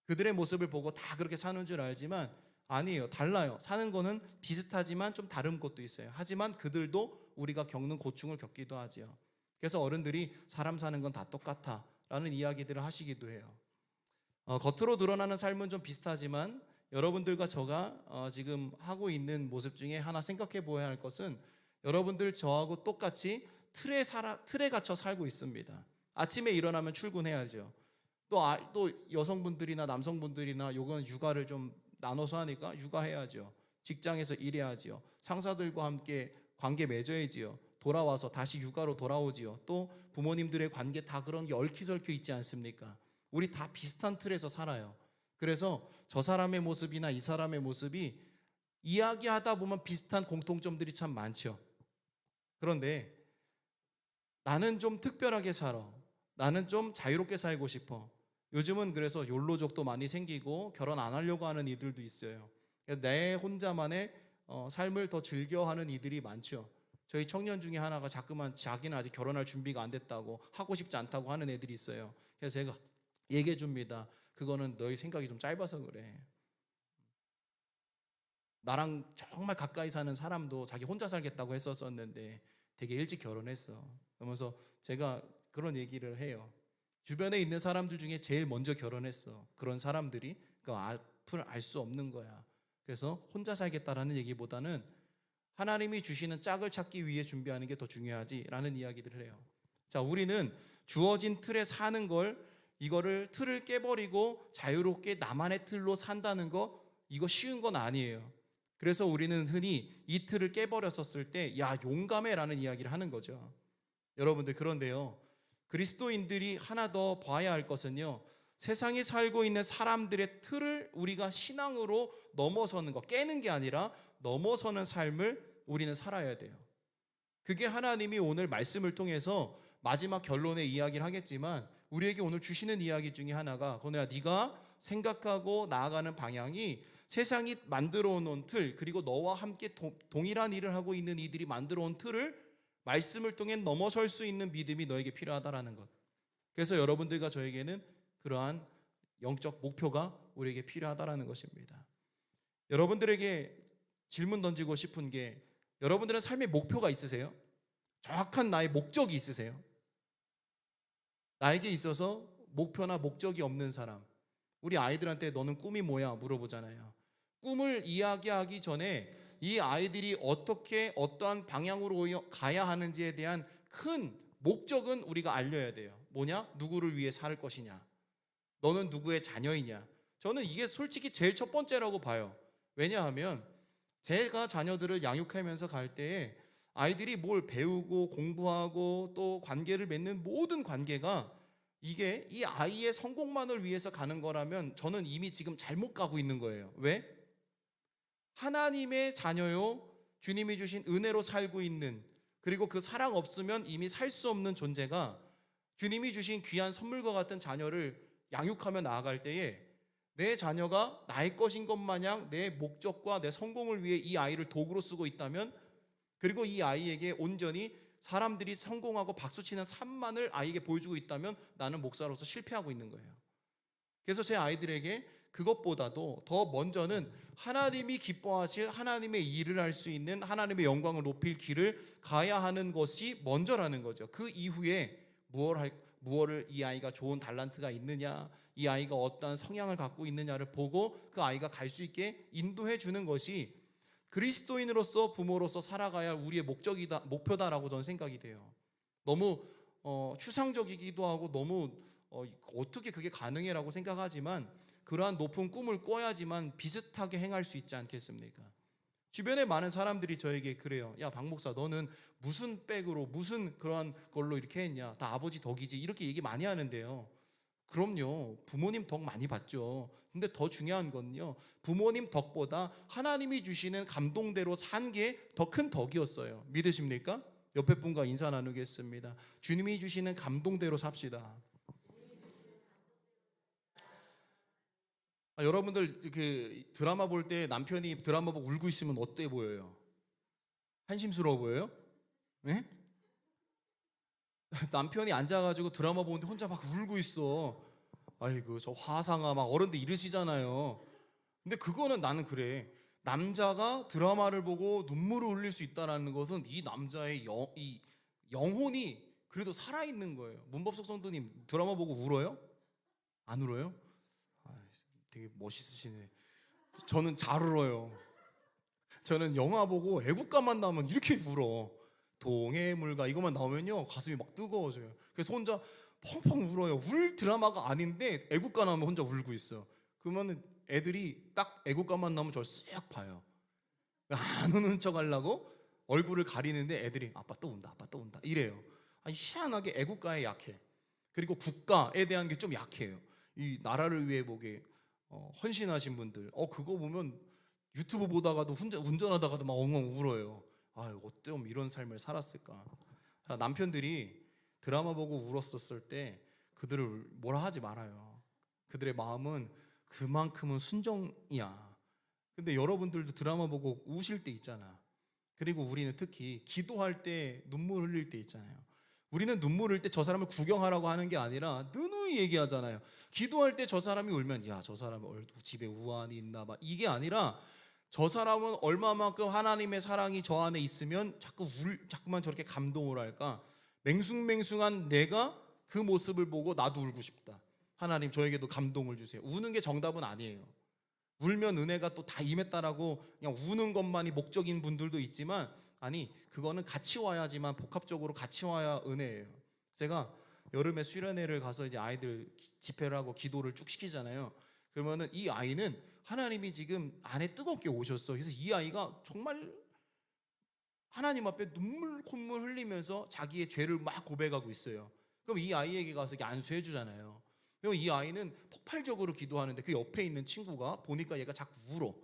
그들의 모습을 보고 다 그렇게 사는 줄 알지만 아니에요. 달라요. 사는 거는 비슷하지만 좀 다른 것도 있어요. 하지만 그들도 우리가 겪는 고충을 겪기도 하지요. 그래서 어른들이 사람 사는 건 다 똑같아 라는 이야기들을 하시기도 해요. 겉으로 드러나는 삶은 좀 비슷하지만 여러분들과 저가 지금 하고 있는 모습 중에 하나 생각해 보아야 할 것은, 여러분들 저하고 똑같이 틀에 갇혀 살고 있습니다. 아침에 일어나면 출근해야죠. 또 여성분들이나 남성분들이나 요건 육아를 좀 나눠서 하니까 육아해야죠. 직장에서 일해야지요. 상사들과 함께 관계 맺어야지요. 돌아와서 다시 육아로 돌아오지요. 또 부모님들의 관계 다 그런 게 얽히설켜 있지 않습니까? 우리 다 비슷한 틀에서 살아요. 그래서 저 사람의 모습이나 이 사람의 모습이 이야기하다 보면 비슷한 공통점들이 참 많죠. 그런데 나는 좀 특별하게 살아. 나는 좀 자유롭게 살고 싶어. 요즘은 그래서 욜로족도 많이 생기고 결혼 안 하려고 하는 이들도 있어요. 내 혼자만의 삶을 더 즐겨하는 이들이 많죠. 저희 청년 중에 하나가 자꾸만 자기는 아직 결혼할 준비가 안 됐다고, 하고 싶지 않다고 하는 애들이 있어요. 그래서 제가 얘기해 줍니다. 그거는 너희 생각이 좀 짧아서 그래. 나랑 정말 가까이 사는 사람도 자기 혼자 살겠다고 했었는데 되게 일찍 결혼했어. 그러면서 제가 그런 얘기를 해요. 주변에 있는 사람들 중에 제일 먼저 결혼했어. 그런 사람들이 그 앞을 알 수 없는 거야. 그래서 혼자 살겠다라는 얘기보다는 하나님이 주시는 짝을 찾기 위해 준비하는 게 더 중요하지라는 이야기들을 해요. 자, 우리는 주어진 틀에 사는 걸, 이거를 틀을 깨버리고 자유롭게 나만의 틀로 산다는 거, 이거 쉬운 건 아니에요. 그래서 우리는 흔히 이 틀을 깨버렸었을 때 야, 용감해라는 이야기를 하는 거죠. 여러분들, 그런데요, 그리스도인들이 하나 더 봐야 할 것은요, 세상에 살고 있는 사람들의 틀을 우리가 신앙으로 넘어서는 것, 깨는 게 아니라 넘어서는 삶을 우리는 살아야 돼요. 그게 하나님이 오늘 말씀을 통해서 마지막 결론의 이야기를 하겠지만 우리에게 오늘 주시는 이야기 중에 하나가, 건우야, 네가 생각하고 나아가는 방향이 세상이 만들어 놓은 틀, 그리고 너와 함께 동일한 일을 하고 있는 이들이 만들어 온 틀을 말씀을 통해 넘어설 수 있는 믿음이 너에게 필요하다라는 것. 그래서 여러분들과 저에게는 그러한 영적 목표가 우리에게 필요하다라는 것입니다. 여러분들에게 질문 던지고 싶은 게, 여러분들은 삶의 목표가 있으세요? 정확한 나의 목적이 있으세요? 나에게 있어서 목표나 목적이 없는 사람, 우리 아이들한테 너는 꿈이 뭐야 물어보잖아요. 꿈을 이야기하기 전에 이 아이들이 어떻게 어떠한 방향으로 가야 하는지에 대한 큰 목적은 우리가 알려야 돼요. 뭐냐? 누구를 위해 살 것이냐? 너는 누구의 자녀이냐? 저는 이게 솔직히 제일 첫 번째라고 봐요. 왜냐하면 제가 자녀들을 양육하면서 갈 때에 아이들이 뭘 배우고 공부하고 또 관계를 맺는 모든 관계가 이게 이 아이의 성공만을 위해서 가는 거라면 저는 이미 지금 잘못 가고 있는 거예요. 왜? 하나님의 자녀요, 주님이 주신 은혜로 살고 있는, 그리고 그 사랑 없으면 이미 살 수 없는 존재가 주님이 주신 귀한 선물과 같은 자녀를 양육하며 나아갈 때에 내 자녀가 나의 것인 것 마냥 내 목적과 내 성공을 위해 이 아이를 도구로 쓰고 있다면, 그리고 이 아이에게 온전히 사람들이 성공하고 박수치는 삶만을 아이에게 보여주고 있다면 나는 목사로서 실패하고 있는 거예요. 그래서 제 아이들에게 그것보다도 더 먼저는 하나님이 기뻐하실 하나님의 일을 할 수 있는, 하나님의 영광을 높일 길을 가야 하는 것이 먼저라는 거죠. 그 이후에 무엇을 이 아이가 좋은 달란트가 있느냐, 이 아이가 어떠한 성향을 갖고 있느냐를 보고 그 아이가 갈 수 있게 인도해 주는 것이 그리스도인으로서, 부모로서 살아가야 할 우리의 목표다라고 저는 생각이 돼요. 너무 추상적이기도 하고 너무 어떻게 그게 가능해라고 생각하지만 그러한 높은 꿈을 꿔야지만 비슷하게 행할 수 있지 않겠습니까? 주변에 많은 사람들이 저에게 그래요. 야, 박 목사, 너는 무슨 백으로 무슨 그러한 걸로 이렇게 했냐, 다 아버지 덕이지, 이렇게 얘기 많이 하는데요. 그럼요, 부모님 덕 많이 받죠. 근데 더 중요한 건요, 부모님 덕보다 하나님이 주시는 감동대로 산 게 더 큰 덕이었어요. 믿으십니까? 옆에 분과 인사 나누겠습니다. 주님이 주시는 감동대로 삽시다. 여러분들 그 드라마 볼 때 남편이 드라마 보고 울고 있으면 어때 보여요? 한심스러워 보여요? 네? 남편이 앉아가지고 드라마 보는데 혼자 막 울고 있어. 아이고, 저 화상아, 막 어른들 이러시잖아요. 근데 그거는 나는 그래. 남자가 드라마를 보고 눈물을 흘릴 수 있다는 것은 이 남자의 이 영혼이 그래도 살아있는 거예요. 문법석 성도님 드라마 보고 울어요? 안 울어요? 되게 멋있으시네. 저는 잘 울어요. 저는 영화 보고 애국가만 나오면 이렇게 울어. 동해물가 이것만 나오면요 가슴이 막 뜨거워져요. 그래서 혼자 펑펑 울어요. 울 드라마가 아닌데 애국가 나오면 혼자 울고 있어요. 그러면 애들이 딱 애국가만 나오면 저를 쓱 봐요. 안 우는 척 하려고 얼굴을 가리는데 애들이 아빠 또 운다, 아빠 또 운다 이래요. 아니, 희한하게 애국가에 약해. 그리고 국가에 대한 게 좀 약해요. 이 나라를 위해 보게 헌신하신 분들, 그거 보면 유튜브 보다가도 운전하다가도 막 엉엉 울어요. 아, 어쩜 이런 삶을 살았을까. 남편들이 드라마 보고 울었었을 때 그들을 뭐라 하지 말아요. 그들의 마음은 그만큼은 순정이야. 근데 여러분들도 드라마 보고 우실 때 있잖아. 그리고 우리는 특히 기도할 때 눈물 흘릴 때 있잖아요. 우리는 눈물 흘릴 때 저 사람을 구경하라고 하는 게 아니라 누누이 얘기하잖아요. 기도할 때 저 사람이 울면 야, 저 사람은 집에 우환이 있나 봐, 이게 아니라 저 사람은 얼마만큼 하나님의 사랑이 저 안에 있으면 자꾸만 저렇게 감동을 할까. 맹숭맹숭한 내가 그 모습을 보고 나도 울고 싶다. 하나님, 저에게도 감동을 주세요. 우는 게 정답은 아니에요. 울면 은혜가 또 다 임했다라고 그냥 우는 것만이 목적인 분들도 있지만, 아니, 그거는 같이 와야지만, 복합적으로 같이 와야 은혜예요. 제가 여름에 수련회를 가서 이제 아이들 집회를 하고 기도를 쭉 시키잖아요. 그러면은 이 아이는 하나님이 지금 안에 뜨겁게 오셨어. 그래서 이 아이가 정말 하나님 앞에 눈물 콧물 흘리면서 자기의 죄를 막 고백하고 있어요. 그럼 이 아이에게 가서 이렇게 안수해 주잖아요. 그럼 이 아이는 폭발적으로 기도하는데 그 옆에 있는 친구가 보니까 얘가 자꾸 울어.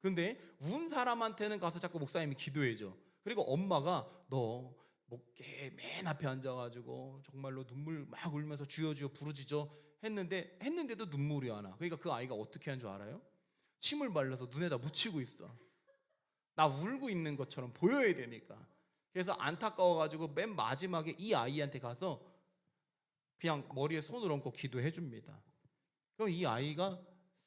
근데 운 사람한테는 가서 자꾸 목사님이 기도해줘. 그리고 엄마가 너 목에 맨 앞에 앉아가지고 정말로 눈물 막 울면서 주여 주여 부르짖어 했는데도 눈물이 안 나. 그러니까 그 아이가 어떻게 한 줄 알아요? 침을 발라서 눈에다 묻히고 있어. 나 울고 있는 것처럼 보여야 되니까. 그래서 안타까워가지고 맨 마지막에 이 아이한테 가서 그냥 머리에 손을 얹고 기도해 줍니다. 그럼 이 아이가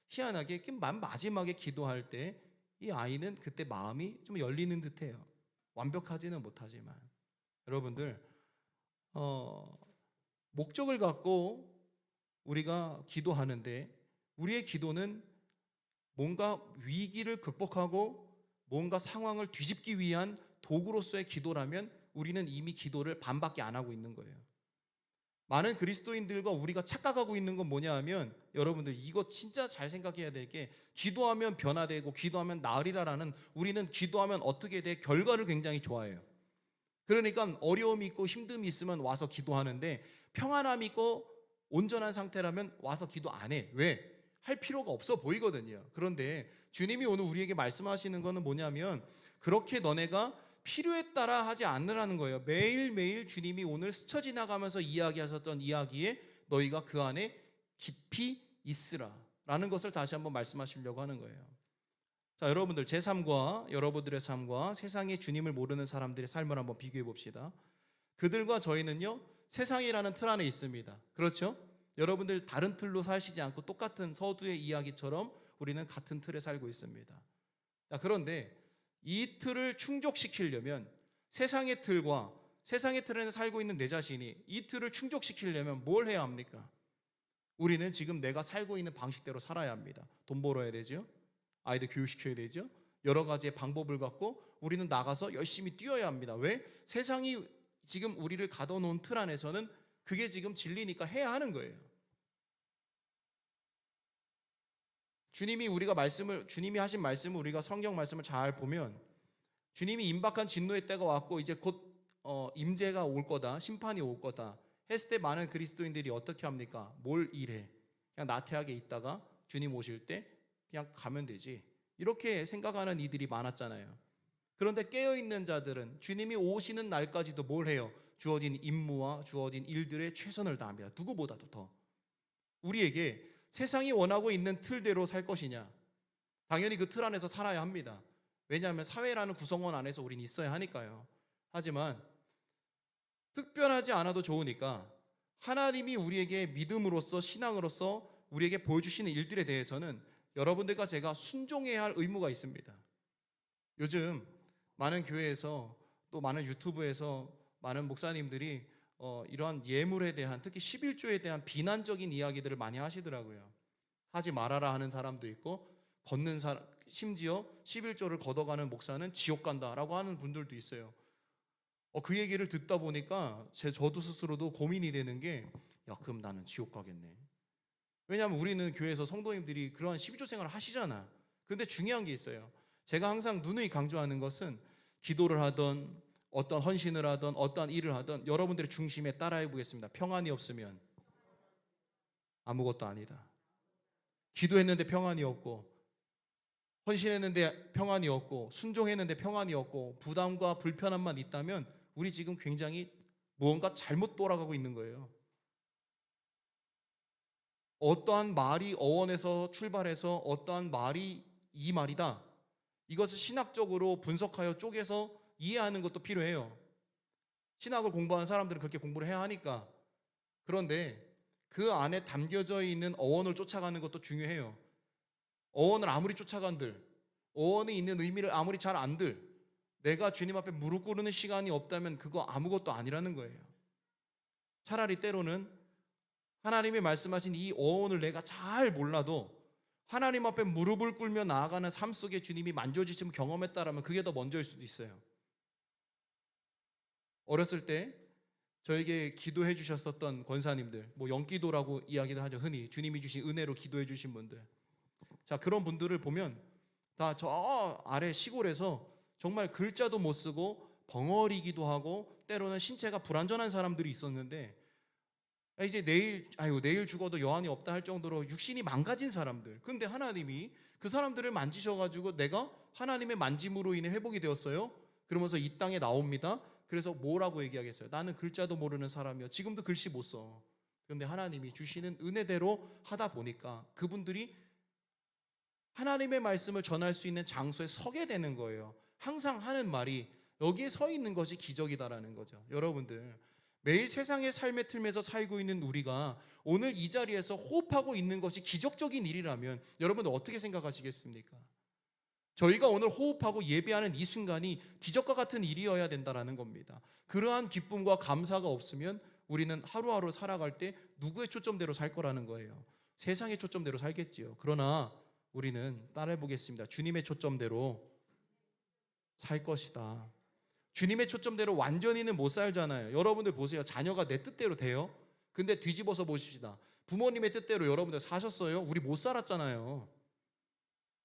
희한하게 마지막에 기도할 때 이 아이는 그때 마음이 좀 열리는 듯해요. 완벽하지는 못하지만. 여러분들, 목적을 갖고 우리가 기도하는데, 우리의 기도는 뭔가 위기를 극복하고 뭔가 상황을 뒤집기 위한 도구로서의 기도라면 우리는 이미 기도를 반밖에 안 하고 있는 거예요. 많은 그리스도인들과 우리가 착각하고 있는 건 뭐냐 하면, 여러분들 이거 진짜 잘 생각해야 될 게, 기도하면 변화되고 기도하면 나으리라라는, 우리는 기도하면 어떻게 돼? 결과를 굉장히 좋아해요. 그러니까 어려움이 있고 힘듦이 있으면 와서 기도하는데, 평안함이 있고 온전한 상태라면 와서 기도 안 해. 왜? 할 필요가 없어 보이거든요. 그런데 주님이 오늘 우리에게 말씀하시는 거는 뭐냐면, 그렇게 너네가 필요에 따라 하지 않으라는 거예요. 매일매일 주님이 오늘 스쳐 지나가면서 이야기하셨던 이야기에 너희가 그 안에 깊이 있으라 라는 것을 다시 한번 말씀하시려고 하는 거예요. 자, 여러분들, 제 삶과 여러분들의 삶과 세상의 주님을 모르는 사람들의 삶을 한번 비교해 봅시다. 그들과 저희는요, 세상이라는 틀 안에 있습니다. 그렇죠? 여러분들 다른 틀로 사시지 않고 똑같은 서두의 이야기처럼 우리는 같은 틀에 살고 있습니다. 자, 그런데 이 틀을 충족시키려면, 세상의 틀과 세상의 틀에 살고 있는 내 자신이 이 틀을 충족시키려면 뭘 해야 합니까? 우리는 지금 내가 살고 있는 방식대로 살아야 합니다. 돈 벌어야 되죠. 아이들 교육시켜야 되죠. 여러 가지의 방법을 갖고 우리는 나가서 열심히 뛰어야 합니다. 왜? 세상이 지금 우리를 가둬놓은 틀 안에서는 그게 지금 진리니까 해야 하는 거예요. 주님이 하신 말씀을 우리가 성경 말씀을 잘 보면, 주님이 임박한 진노의 때가 왔고 이제 곧 임재가 올 거다, 심판이 올 거다 했을 때 많은 그리스도인들이 어떻게 합니까? 뭘 일해? 그냥 나태하게 있다가 주님 오실 때 그냥 가면 되지, 이렇게 생각하는 이들이 많았잖아요. 그런데 깨어있는 자들은 주님이 오시는 날까지도 뭘 해요? 주어진 임무와 주어진 일들에 최선을 다합니다. 누구보다도 더. 우리에게 세상이 원하고 있는 틀대로 살 것이냐? 당연히 그 틀 안에서 살아야 합니다. 왜냐하면 사회라는 구성원 안에서 우린 있어야 하니까요. 하지만 특별하지 않아도 좋으니까 하나님이 우리에게 믿음으로써, 신앙으로서 우리에게 보여주시는 일들에 대해서는 여러분들과 제가 순종해야 할 의무가 있습니다. 요즘 많은 교회에서, 또 많은 유튜브에서 많은 목사님들이 이러한 예물에 대한, 특히 11조에 대한 비난적인 이야기들을 많이 하시더라고요. 하지 말아라 하는 사람도 있고, 심지어 11조를 걷어가는 목사는 지옥 간다라고 하는 분들도 있어요. 그 얘기를 듣다 보니까 저도 스스로도 고민이 되는 게, 야, 그럼 나는 지옥 가겠네. 왜냐하면 우리는 교회에서 성도님들이 그러한 12조 생활을 하시잖아. 근데 중요한 게 있어요. 제가 항상 누누이 강조하는 것은 기도를 하던 어떤 헌신을 하던 어떠한 일을 하던 여러분들의 중심에 따라해 보겠습니다. 평안이 없으면 아무것도 아니다. 기도했는데 평안이 없고, 헌신했는데 평안이 없고, 순종했는데 평안이 없고, 부담과 불편함만 있다면 우리 지금 굉장히 무언가 잘못 돌아가고 있는 거예요. 어떠한 말이 어원에서 출발해서 어떠한 말이 이 말이다, 이것을 신학적으로 분석하여 쪼개서 이해하는 것도 필요해요. 신학을 공부하는 사람들은 그렇게 공부를 해야 하니까. 그런데 그 안에 담겨져 있는 어원을 쫓아가는 것도 중요해요. 어원을 아무리 쫓아간들, 어원이 있는 의미를 아무리 잘 안들, 내가 주님 앞에 무릎 꿇는 시간이 없다면 그거 아무것도 아니라는 거예요. 차라리 때로는 하나님이 말씀하신 이 어원을 내가 잘 몰라도 하나님 앞에 무릎을 꿇며 나아가는 삶 속에 주님이 만져주심을 경험했다라면 그게 더 먼저일 수도 있어요. 어렸을 때 저에게 기도해 주셨었던 권사님들, 뭐 영기도라고 이야기를 하죠. 흔히 주님이 주신 은혜로 기도해 주신 분들. 자, 그런 분들을 보면 다 저 아래 시골에서 정말 글자도 못 쓰고 벙어리기도 하고 때로는 신체가 불완전한 사람들이 있었는데, 이제 내일 죽어도 여한이 없다 할 정도로 육신이 망가진 사람들. 근데 하나님이 그 사람들을 만지셔가지고 내가 하나님의 만짐으로 인해 회복이 되었어요. 그러면서 이 땅에 나옵니다. 그래서 뭐라고 얘기하겠어요? 나는 글자도 모르는 사람이요, 지금도 글씨 못 써. 그런데 하나님이 주시는 은혜대로 하다 보니까 그분들이 하나님의 말씀을 전할 수 있는 장소에 서게 되는 거예요. 항상 하는 말이 여기에 서 있는 것이 기적이다라는 거죠. 여러분들, 매일 세상의 삶의 틀에서 살고 있는 우리가 오늘 이 자리에서 호흡하고 있는 것이 기적적인 일이라면 여러분들 어떻게 생각하시겠습니까? 저희가 오늘 호흡하고 예배하는 이 순간이 기적과 같은 일이어야 된다라는 겁니다. 그러한 기쁨과 감사가 없으면 우리는 하루하루 살아갈 때 누구의 초점대로 살 거라는 거예요. 세상의 초점대로 살겠지요. 그러나 우리는 따라해 보겠습니다. 주님의 초점대로 살 것이다. 주님의 초점대로 완전히는 못 살잖아요. 여러분들 보세요. 자녀가 내 뜻대로 돼요? 근데 뒤집어서 보십시다. 부모님의 뜻대로 여러분들 사셨어요? 우리 못 살았잖아요.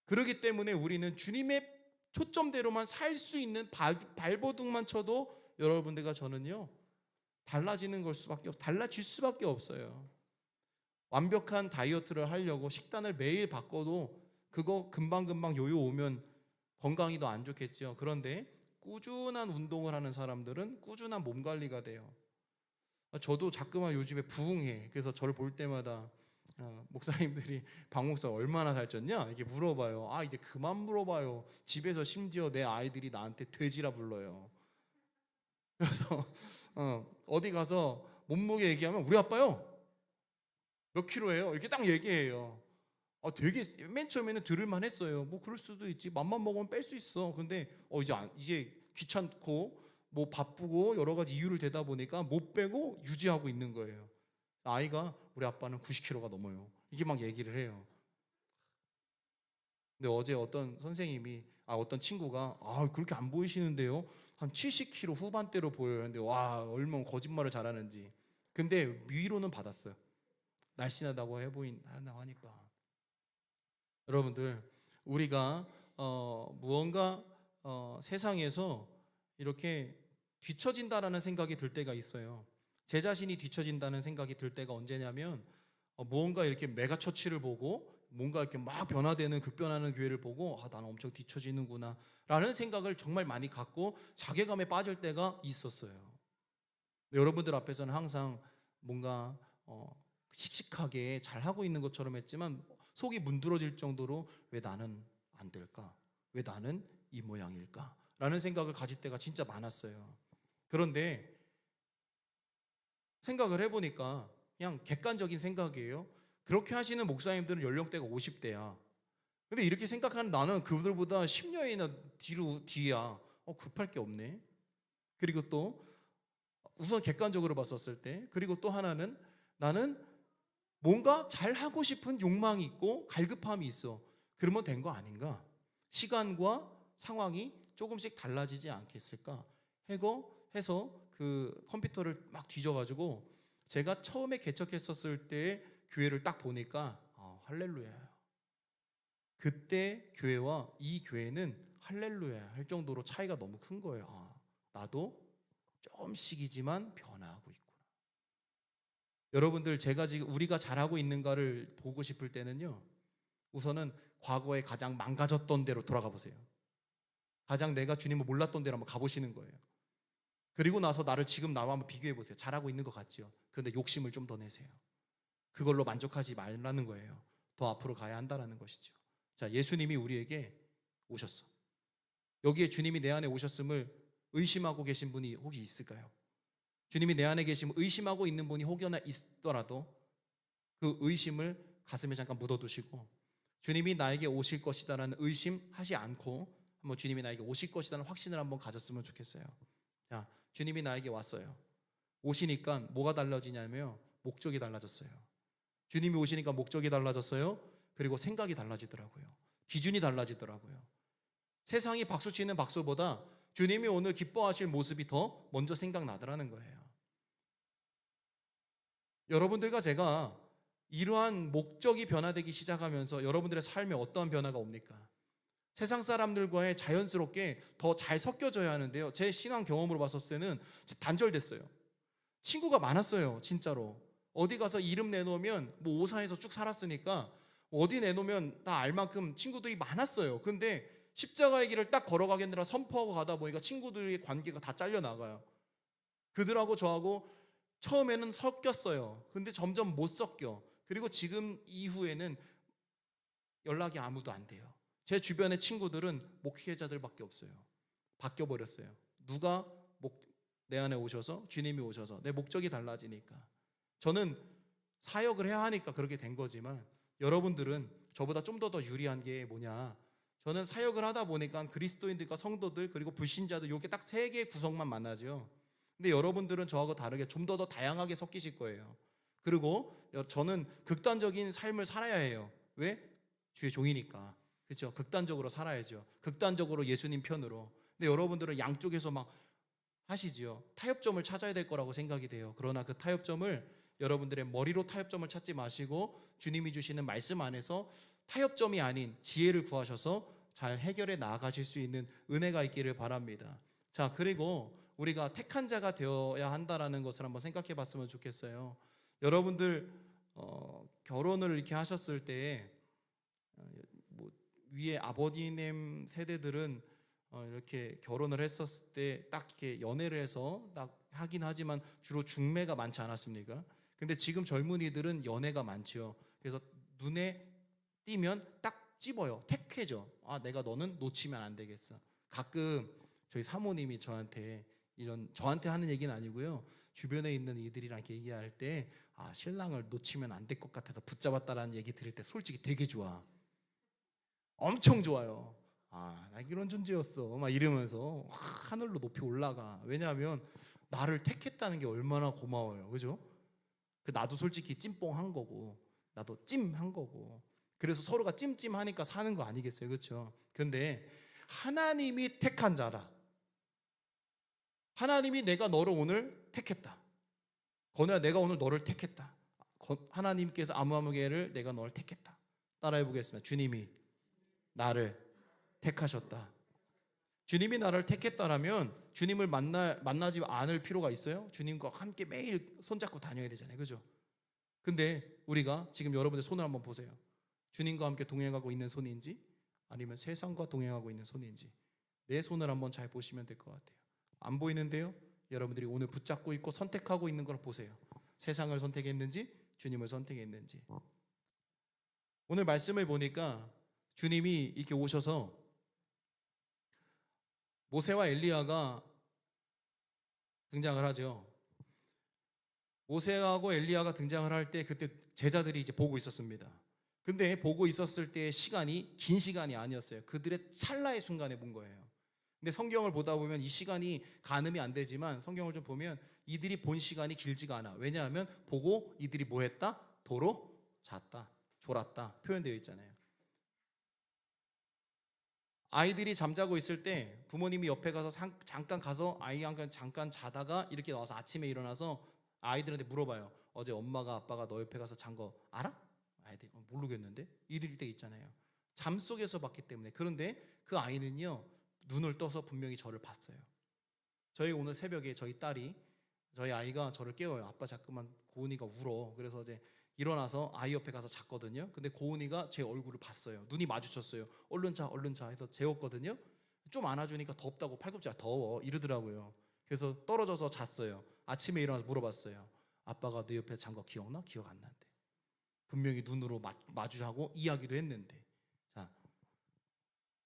그렇기 때문에 우리는 주님의 초점대로만 살 수 있는 발버둥만 쳐도 여러분들과 저는요, 달라질 수밖에 없어요. 완벽한 다이어트를 하려고 식단을 매일 바꿔도 그거 금방금방 요요 오면 건강이 더 안 좋겠죠. 그런데 꾸준한 운동을 하는 사람들은 꾸준한 몸 관리가 돼요. 저도 자꾸만 요즘에 부흥해. 그래서 저를 볼 때마다 목사님들이 박 목사 얼마나 살쪘냐 이렇게 물어봐요. 이제 그만 물어봐요. 집에서 심지어 내 아이들이 나한테 돼지라 불러요. 그래서 어디 가서 몸무게 얘기하면 우리 아빠요 몇 킬로예요? 이렇게 딱 얘기해요. 되게 맨 처음에는 들을만 했어요. 뭐 그럴 수도 있지. 맘만 먹으면 뺄 수 있어. 근데 이제 귀찮고 뭐 바쁘고 여러 가지 이유를 대다 보니까 못 빼고 유지하고 있는 거예요. 아이가 우리 아빠는 90kg가 넘어요. 이게 막 얘기를 해요. 근데 어제 어떤 선생님이 어떤 친구가 그렇게 안 보이시는데요? 한 70kg 후반대로 보여요. 근데 와, 얼마나 거짓말을 잘하는지. 근데 위로는 받았어요. 날씬하다고 해보인다고 하니까. 여러분들, 우리가 무언가 세상에서 이렇게 뒤처진다라는 생각이 들 때가 있어요. 제 자신이 뒤처진다는 생각이 들 때가 언제냐면 무언가 이렇게 메가처치를 보고 뭔가 이렇게 막 변화되는 급변하는 교회를 보고 나는 엄청 뒤처지는구나 라는 생각을 정말 많이 갖고 자괴감에 빠질 때가 있었어요. 여러분들 앞에서는 항상 뭔가 씩씩하게 잘하고 있는 것처럼 했지만 속이 문드러질 정도로 왜 나는 안 될까? 왜 나는 이 모양일까? 라는 생각을 가질 때가 진짜 많았어요. 그런데 생각을 해보니까 그냥 객관적인 생각이에요. 그렇게 하시는 목사님들은 연령대가 50대야. 근데 이렇게 생각하는 나는 그들보다 10년이나 뒤야. 급할 게 없네. 그리고 또 우선 객관적으로 봤었을 때, 그리고 또 하나는 나는 뭔가 잘하고 싶은 욕망이 있고 갈급함이 있어. 그러면 된 거 아닌가? 시간과 상황이 조금씩 달라지지 않겠을까? 해서 그 컴퓨터를 막 뒤져가지고 제가 처음에 개척했었을 때 교회를 딱 보니까 할렐루야예요. 그때 교회와 이 교회는 할렐루야 할 정도로 차이가 너무 큰 거예요. 아, 나도 조금씩이지만 변화하고 있구나. 여러분들, 제가 지금 우리가 잘하고 있는가를 보고 싶을 때는요, 우선은 과거에 가장 망가졌던 데로 돌아가 보세요. 가장 내가 주님을 몰랐던 데로 한번 가보시는 거예요. 그리고 나서 나를 지금 나와 한번 비교해 보세요. 잘하고 있는 것 같지요? 그런데 욕심을 좀 더 내세요. 그걸로 만족하지 말라는 거예요. 더 앞으로 가야 한다는 것이죠. 자, 예수님이 우리에게 오셨어. 여기에 주님이 내 안에 오셨음을 의심하고 계신 분이 혹시 있을까요? 주님이 내 안에 계시면 의심하고 있는 분이 혹여나 있더라도 그 의심을 가슴에 잠깐 묻어두시고, 주님이 나에게 오실 것이다라는 의심하지 않고 한번 주님이 나에게 오실 것이라는 확신을 한번 가졌으면 좋겠어요. 자, 주님이 나에게 왔어요. 오시니까 뭐가 달라지냐면 목적이 달라졌어요. 주님이 오시니까 목적이 달라졌어요. 그리고 생각이 달라지더라고요. 기준이 달라지더라고요. 세상이 박수치는 박수보다 주님이 오늘 기뻐하실 모습이 더 먼저 생각나더라는 거예요. 여러분들과 제가 이러한 목적이 변화되기 시작하면서 여러분들의 삶에 어떠한 변화가 옵니까? 세상 사람들과의 자연스럽게 더 잘 섞여져야 하는데요, 제 신앙 경험으로 봤을 때는 단절됐어요. 친구가 많았어요. 진짜로 어디 가서 이름 내놓으면 뭐 오사에서 쭉 살았으니까 어디 내놓으면 다 알 만큼 친구들이 많았어요. 근데 십자가의 길을 딱 걸어가겠느라 선포하고 가다 보니까 친구들의 관계가 다 잘려나가요. 그들하고 저하고 처음에는 섞였어요. 근데 점점 못 섞여. 그리고 지금 이후에는 연락이 아무도 안 돼요. 제 주변의 친구들은 목회자들밖에 없어요. 바뀌어버렸어요. 누가 내 안에 오셔서, 주님이 오셔서 내 목적이 달라지니까. 저는 사역을 해야 하니까 그렇게 된 거지만 여러분들은 저보다 좀 더 유리한 게 뭐냐, 저는 사역을 하다 보니까 그리스도인들과 성도들 그리고 불신자들 이렇게 딱 세 개의 구성만 만나죠. 근데 여러분들은 저하고 다르게 좀 더 다양하게 섞이실 거예요. 그리고 저는 극단적인 삶을 살아야 해요. 왜? 주의 종이니까. 그렇죠? 극단적으로 살아야죠. 극단적으로 예수님 편으로. 근데 여러분들은 양쪽에서 막 하시지요. 타협점을 찾아야 될 거라고 생각이 돼요. 그러나 그 타협점을 여러분들의 머리로 타협점을 찾지 마시고 주님이 주시는 말씀 안에서 타협점이 아닌 지혜를 구하셔서 잘 해결해 나아가실 수 있는 은혜가 있기를 바랍니다. 자, 그리고 우리가 택한 자가 되어야 한다라는 것을 한번 생각해 봤으면 좋겠어요. 여러분들 결혼을 이렇게 하셨을 때 뭐 위에 아버님 세대들은 이렇게 결혼을 했었을 때 딱 이렇게 연애를 해서 딱 하긴 하지만 주로 중매가 많지 않았습니까? 근데 지금 젊은이들은 연애가 많지요. 그래서 눈에 띄면 딱 집어요. 택해져. 아, 내가 너는 놓치면 안 되겠어. 가끔 저희 사모님이 저한테 하는 얘기는 아니고요, 주변에 있는 이들이랑 이렇게 얘기할 때 신랑을 놓치면 안 될 것 같아서 붙잡았다라는 얘기 들을 때 솔직히 되게 좋아. 엄청 좋아요. 나 이런 존재였어 막 이러면서 하늘로 높이 올라가. 왜냐하면 나를 택했다는 게 얼마나 고마워요. 그죠? 나도 솔직히 찜뽕한 거고 나도 찜한 거고, 그래서 서로가 찜찜하니까 사는 거 아니겠어요? 그렇죠? 근데 하나님이 택한 자라. 하나님이 내가 너를 오늘 택했다. 건우야, 내가 오늘 너를 택했다. 하나님께서 아무개를 내가 너를 택했다. 따라해 보겠습니다. 주님이 나를 택하셨다. 주님이 나를 택했다라면 주님을 만나지 않을 필요가 있어요? 주님과 함께 매일 손잡고 다녀야 되잖아요. 그죠? 근데 우리가 지금 여러분의 손을 한번 보세요. 주님과 함께 동행하고 있는 손인지 아니면 세상과 동행하고 있는 손인지 내 손을 한번 잘 보시면 될 것 같아요. 안 보이는데요? 여러분들이 오늘 붙잡고 있고 선택하고 있는 걸 보세요. 세상을 선택했는지 주님을 선택했는지. 오늘 말씀을 보니까 주님이 이렇게 오셔서 모세와 엘리야가 등장을 하죠. 모세하고 엘리야가 등장을 할 때 그때 제자들이 이제 보고 있었습니다. 근데 보고 있었을 때 시간이 긴 시간이 아니었어요. 그들의 찰나의 순간에 본 거예요. 근데 성경을 보다 보면 이 시간이 가늠이 안 되지만 성경을 좀 보면 이들이 본 시간이 길지가 않아. 왜냐하면 보고 이들이 뭐 했다? 도로 잤다, 졸았다 표현되어 있잖아요. 아이들이 잠자고 있을 때 부모님이 옆에 가서 잠깐 가서 아이랑 잠깐 자다가 이렇게 나와서 아침에 일어나서 아이들한테 물어봐요. 어제 엄마가 아빠가 너 옆에 가서 잔 거 알아? 아이들이 모르겠는데 이럴 때 있잖아요. 잠 속에서 봤기 때문에. 그런데 그 아이는요 눈을 떠서 분명히 저를 봤어요. 저희 오늘 새벽에 저희 아이가 저를 깨워요. 아빠 자꾸만 고은이가 울어. 그래서 이제 일어나서 아이 옆에 가서 잤거든요. 근데 고은이가 제 얼굴을 봤어요. 눈이 마주쳤어요. 얼른 자 해서 재웠거든요. 좀 안아주니까 덥다고 팔꿈치가 더워 이러더라고요. 그래서 떨어져서 잤어요. 아침에 일어나서 물어봤어요. 아빠가 내 옆에 잔 거 기억나? 기억 안 난대. 분명히 눈으로 마주하고 이야기도 했는데. 자,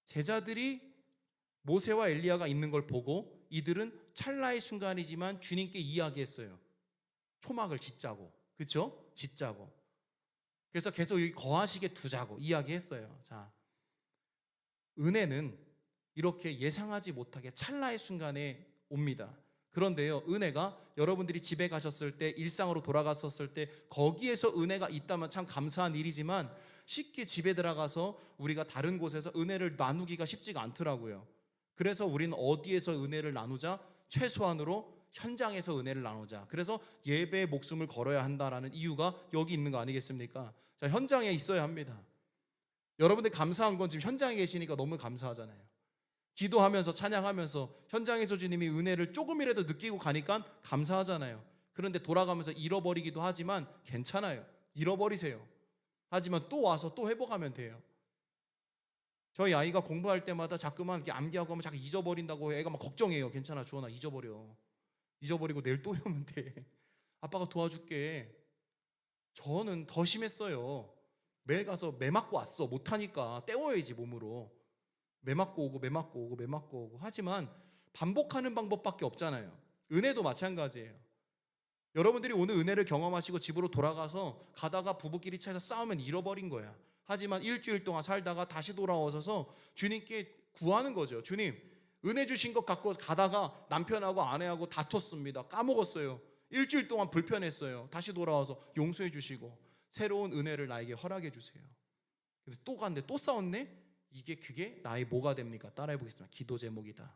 제자들이 모세와 엘리야가 있는 걸 보고 이들은 찰나의 순간이지만 주님께 이야기했어요. 초막을 짓자고. 그렇죠? 짓자고. 그래서 계속 여기 거하시게 두자고 이야기했어요. 자, 은혜는 이렇게 예상하지 못하게 찰나의 순간에 옵니다. 그런데요, 은혜가 여러분들이 집에 가셨을 때, 일상으로 돌아갔었을 때 거기에서 은혜가 있다면 참 감사한 일이지만 쉽게 집에 들어가서 우리가 다른 곳에서 은혜를 나누기가 쉽지가 않더라고요. 그래서 우리는 어디에서 은혜를 나누자? 최소한으로 현장에서 은혜를 나누자. 그래서 예배에 목숨을 걸어야 한다라는 이유가 여기 있는 거 아니겠습니까? 자, 현장에 있어야 합니다. 여러분들 감사한 건 지금 현장에 계시니까 너무 감사하잖아요. 기도하면서 찬양하면서 현장에서 주님이 은혜를 조금이라도 느끼고 가니까 감사하잖아요. 그런데 돌아가면서 잃어버리기도 하지만 괜찮아요. 잃어버리세요. 하지만 또 와서 또 회복하면 돼요. 저희 아이가 공부할 때마다 자꾸만 이렇게 암기하고 하면 자꾸 잊어버린다고 애가 막 걱정해요. 괜찮아, 주원아, 잊어버리고 내일 또 해오면 돼. 아빠가 도와줄게. 저는 더 심했어요. 매일 가서 매 맞고 왔어. 못하니까 때워야지 몸으로. 매 맞고 오고. 하지만 반복하는 방법밖에 없잖아요. 은혜도 마찬가지예요. 여러분들이 오늘 은혜를 경험하시고 집으로 돌아가서 가다가 부부끼리 차에서 싸우면 잃어버린 거야. 하지만 일주일 동안 살다가 다시 돌아오셔서 주님께 구하는 거죠. 주님, 은혜 주신 것 갖고 가다가 남편하고 아내하고 다퉜습니다. 까먹었어요. 일주일 동안 불편했어요. 다시 돌아와서 용서해 주시고 새로운 은혜를 나에게 허락해 주세요. 근데 또 갔는데 또 싸웠네? 그게 나의 뭐가 됩니까? 따라해 보겠습니다. 기도 제목이다.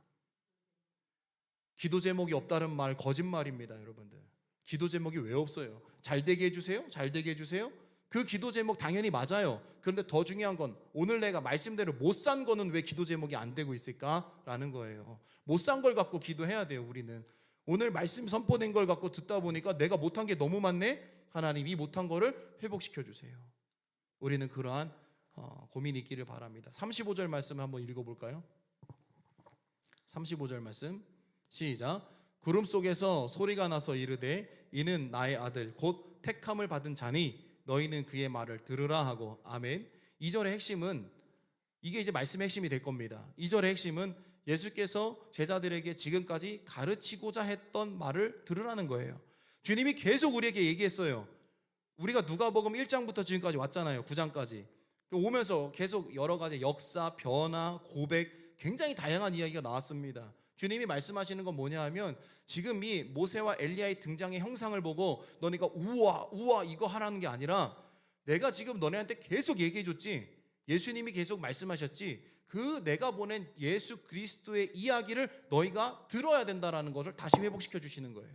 기도 제목이 없다는 말 거짓말입니다, 여러분들. 기도 제목이 왜 없어요? 잘 되게 해주세요. 잘 되게 해주세요. 그 기도 제목 당연히 맞아요. 그런데 더 중요한 건 오늘 내가 말씀대로 못 산 거는 왜 기도 제목이 안 되고 있을까라는 거예요. 못 산 걸 갖고 기도해야 돼요. 우리는 오늘 말씀 선포된 걸 갖고 듣다 보니까 내가 못한 게 너무 많네. 하나님, 이 못한 거를 회복시켜 주세요. 우리는 그러한 고민이 있기를 바랍니다. 35절 말씀을 한번 읽어볼까요? 35절 말씀 시작. 구름 속에서 소리가 나서 이르되 이는 나의 아들 곧 택함을 받은 자니 너희는 그의 말을 들으라 하고. 아멘. 2절의 핵심은 이게 이제 말씀의 핵심이 될 겁니다. 2절의 핵심은 예수께서 제자들에게 지금까지 가르치고자 했던 말을 들으라는 거예요. 주님이 계속 우리에게 얘기했어요. 우리가 누가복음 1장부터 지금까지 왔잖아요. 9장까지 오면서 계속 여러 가지 역사, 변화, 고백, 굉장히 다양한 이야기가 나왔습니다. 주님이 말씀하시는 건 뭐냐 하면 지금 이 모세와 엘리야의 등장의 형상을 보고 너네가 우와 이거 하라는 게 아니라 내가 지금 너네한테 계속 얘기해 줬지. 예수님이 계속 말씀하셨지. 그 내가 보낸 예수 그리스도의 이야기를 너희가 들어야 된다라는 것을 다시 회복시켜 주시는 거예요.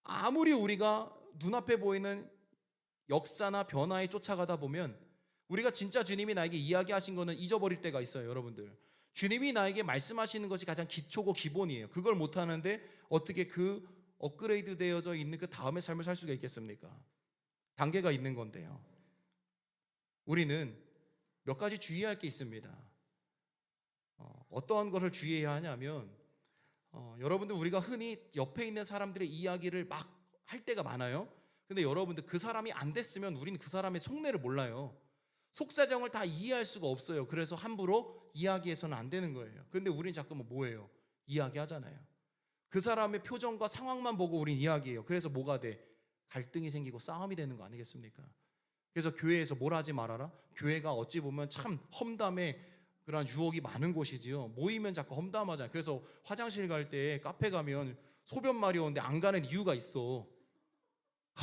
아무리 우리가 눈앞에 보이는 역사나 변화에 쫓아가다 보면 우리가 진짜 주님이 나에게 이야기하신 거는 잊어버릴 때가 있어요. 여러분들, 주님이 나에게 말씀하시는 것이 가장 기초고 기본이에요. 그걸 못하는데 어떻게 그 업그레이드 되어져 있는 그 다음의 삶을 살 수가 있겠습니까? 단계가 있는 건데요. 우리는 몇 가지 주의할 게 있습니다. 어떠한 것을 주의해야 하냐면 여러분들, 우리가 흔히 옆에 있는 사람들의 이야기를 막 할 때가 많아요. 근데 여러분들, 그 사람이 안 됐으면 우리는 그 사람의 속내를 몰라요. 속사정을 다 이해할 수가 없어요. 그래서 함부로 이야기해서는 안 되는 거예요. 근데 우리는 자꾸만 뭐예요? 이야기하잖아요. 그 사람의 표정과 상황만 보고 우린 이야기해요. 그래서 뭐가 돼? 갈등이 생기고 싸움이 되는 거 아니겠습니까? 그래서 교회에서 뭘 하지 말아라? 교회가 어찌 보면 참 험담의 그런 유혹이 많은 곳이지요. 모이면 자꾸 험담하잖아요. 그래서 화장실 갈 때, 카페 가면 소변 마려운데 안 가는 이유가 있어.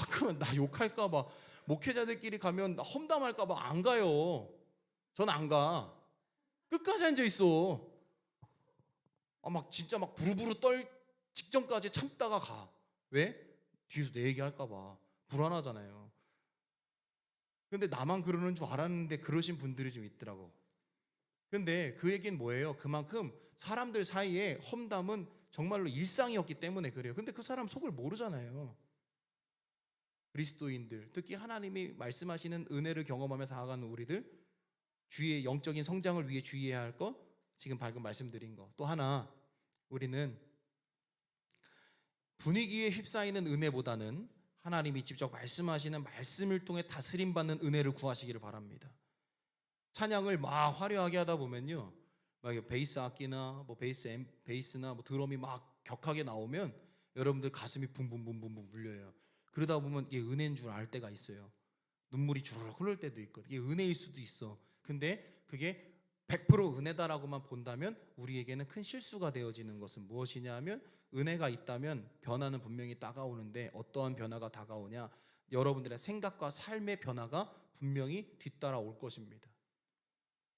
그러면 나 욕할까 봐, 목회자들끼리 가면 험담할까 봐 안 가요. 전 안 가. 끝까지 앉아 있어. 막 진짜 막 부르부르 떨 직전까지 참다가 가. 왜? 뒤에서 내 얘기할까 봐 불안하잖아요. 근데 나만 그러는 줄 알았는데 그러신 분들이 좀 있더라고. 근데 그 얘기는 뭐예요? 그만큼 사람들 사이에 험담은 정말로 일상이었기 때문에 그래요. 근데 그 사람 속을 모르잖아요. 그리스도인들, 특히 하나님이 말씀하시는 은혜를 경험하며 다가가는 우리들, 주의 영적인 성장을 위해 주의해야 할 것, 지금 방금 말씀드린 거. 또 하나, 우리는 분위기에 휩싸이는 은혜보다는 하나님이 직접 말씀하시는 말씀을 통해 다스림받는 은혜를 구하시기를 바랍니다. 찬양을 막 화려하게 하다 보면요, 막 베이스 악기나 뭐 베이스나 뭐 드럼이 막 격하게 나오면 여러분들 가슴이 붕붕붕붕붕 울려요. 그러다 보면 이게 은혜인 줄 알 때가 있어요. 눈물이 주르륵 흐를 때도 있거든. 이게 은혜일 수도 있어. 근데 그게 100% 은혜다라고만 본다면 우리에게는 큰 실수가 되어지는 것은 무엇이냐 하면, 은혜가 있다면 변화는 분명히 다가오는데 어떠한 변화가 다가오냐, 여러분들의 생각과 삶의 변화가 분명히 뒤따라올 것입니다.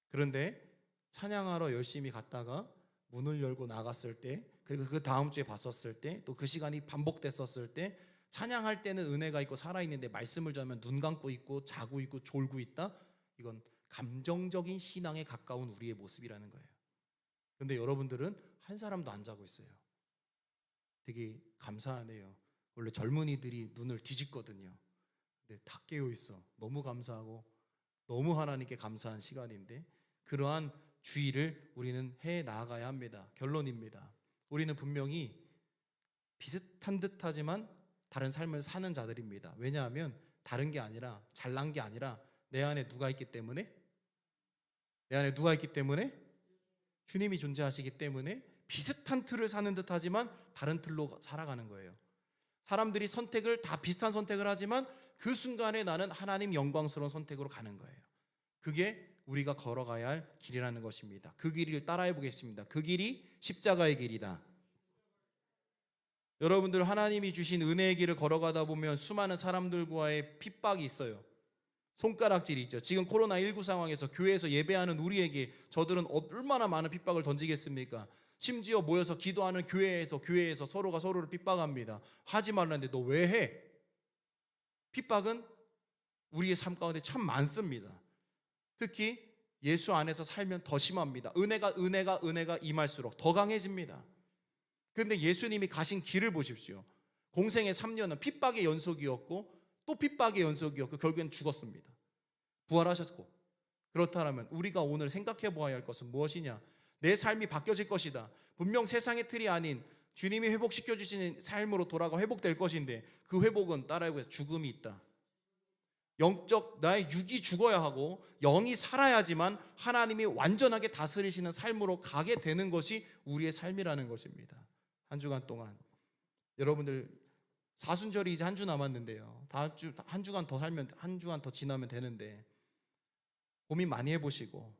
그런데 찬양하러 열심히 갔다가 문을 열고 나갔을 때, 그리고 그 다음 주에 봤었을 때, 또 그 시간이 반복됐었을 때, 찬양할 때는 은혜가 있고 살아있는데 말씀을 전하면 눈 감고 있고 자고 있고 졸고 있다? 이건 감정적인 신앙에 가까운 우리의 모습이라는 거예요. 근데 여러분들은 한 사람도 안 자고 있어요. 되게 감사하네요. 원래 젊은이들이 눈을 뒤집거든요. 근데 다 깨어 있어. 너무 감사하고 너무 하나님께 감사한 시간인데, 그러한 주의를 우리는 해 나가야 합니다. 결론입니다. 우리는 분명히 비슷한 듯하지만 다른 삶을 사는 자들입니다. 왜냐하면 다른 게 아니라, 잘난 게 아니라 내 안에 누가 있기 때문에, 주님이 존재하시기 때문에 비슷한 틀을 사는 듯하지만 다른 틀로 살아가는 거예요. 사람들이 선택을 다 비슷한 선택을 하지만 그 순간에 나는 하나님 영광스러운 선택으로 가는 거예요. 그게 우리가 걸어가야 할 길이라는 것입니다. 그 길을 따라해 보겠습니다. 그 길이 십자가의 길이다. 여러분들, 하나님이 주신 은혜의 길을 걸어가다 보면 수많은 사람들과의 핍박이 있어요. 손가락질이 있죠. 지금 코로나19 상황에서 교회에서 예배하는 우리에게 저들은 얼마나 많은 핍박을 던지겠습니까? 심지어 모여서 기도하는 교회에서 서로가 서로를 핍박합니다. 하지 말라는데 너 왜 해? 핍박은 우리의 삶 가운데 참 많습니다. 특히 예수 안에서 살면 더 심합니다. 은혜가 임할수록 더 강해집니다. 그런데 예수님이 가신 길을 보십시오. 공생의 3년은 핍박의 연속이었고 또 핍박의 연속이었고 결국엔 죽었습니다. 부활하셨고, 그렇다면 우리가 오늘 생각해 보아야 할 것은 무엇이냐? 내 삶이 바뀌어질 것이다. 분명 세상의 틀이 아닌 주님이 회복시켜 주시는 삶으로 돌아가 회복될 것인데, 그 회복은 따라해보세요. 죽음이 있다. 영적 나의 육이 죽어야 하고 영이 살아야지만 하나님이 완전하게 다스리시는 삶으로 가게 되는 것이 우리의 삶이라는 것입니다. 한 주간 동안 여러분들, 사순절이 이제 한 주 남았는데요. 다음 주 한 주간 더 살면, 한 주간 더 지나면 되는데, 고민 많이 해보시고,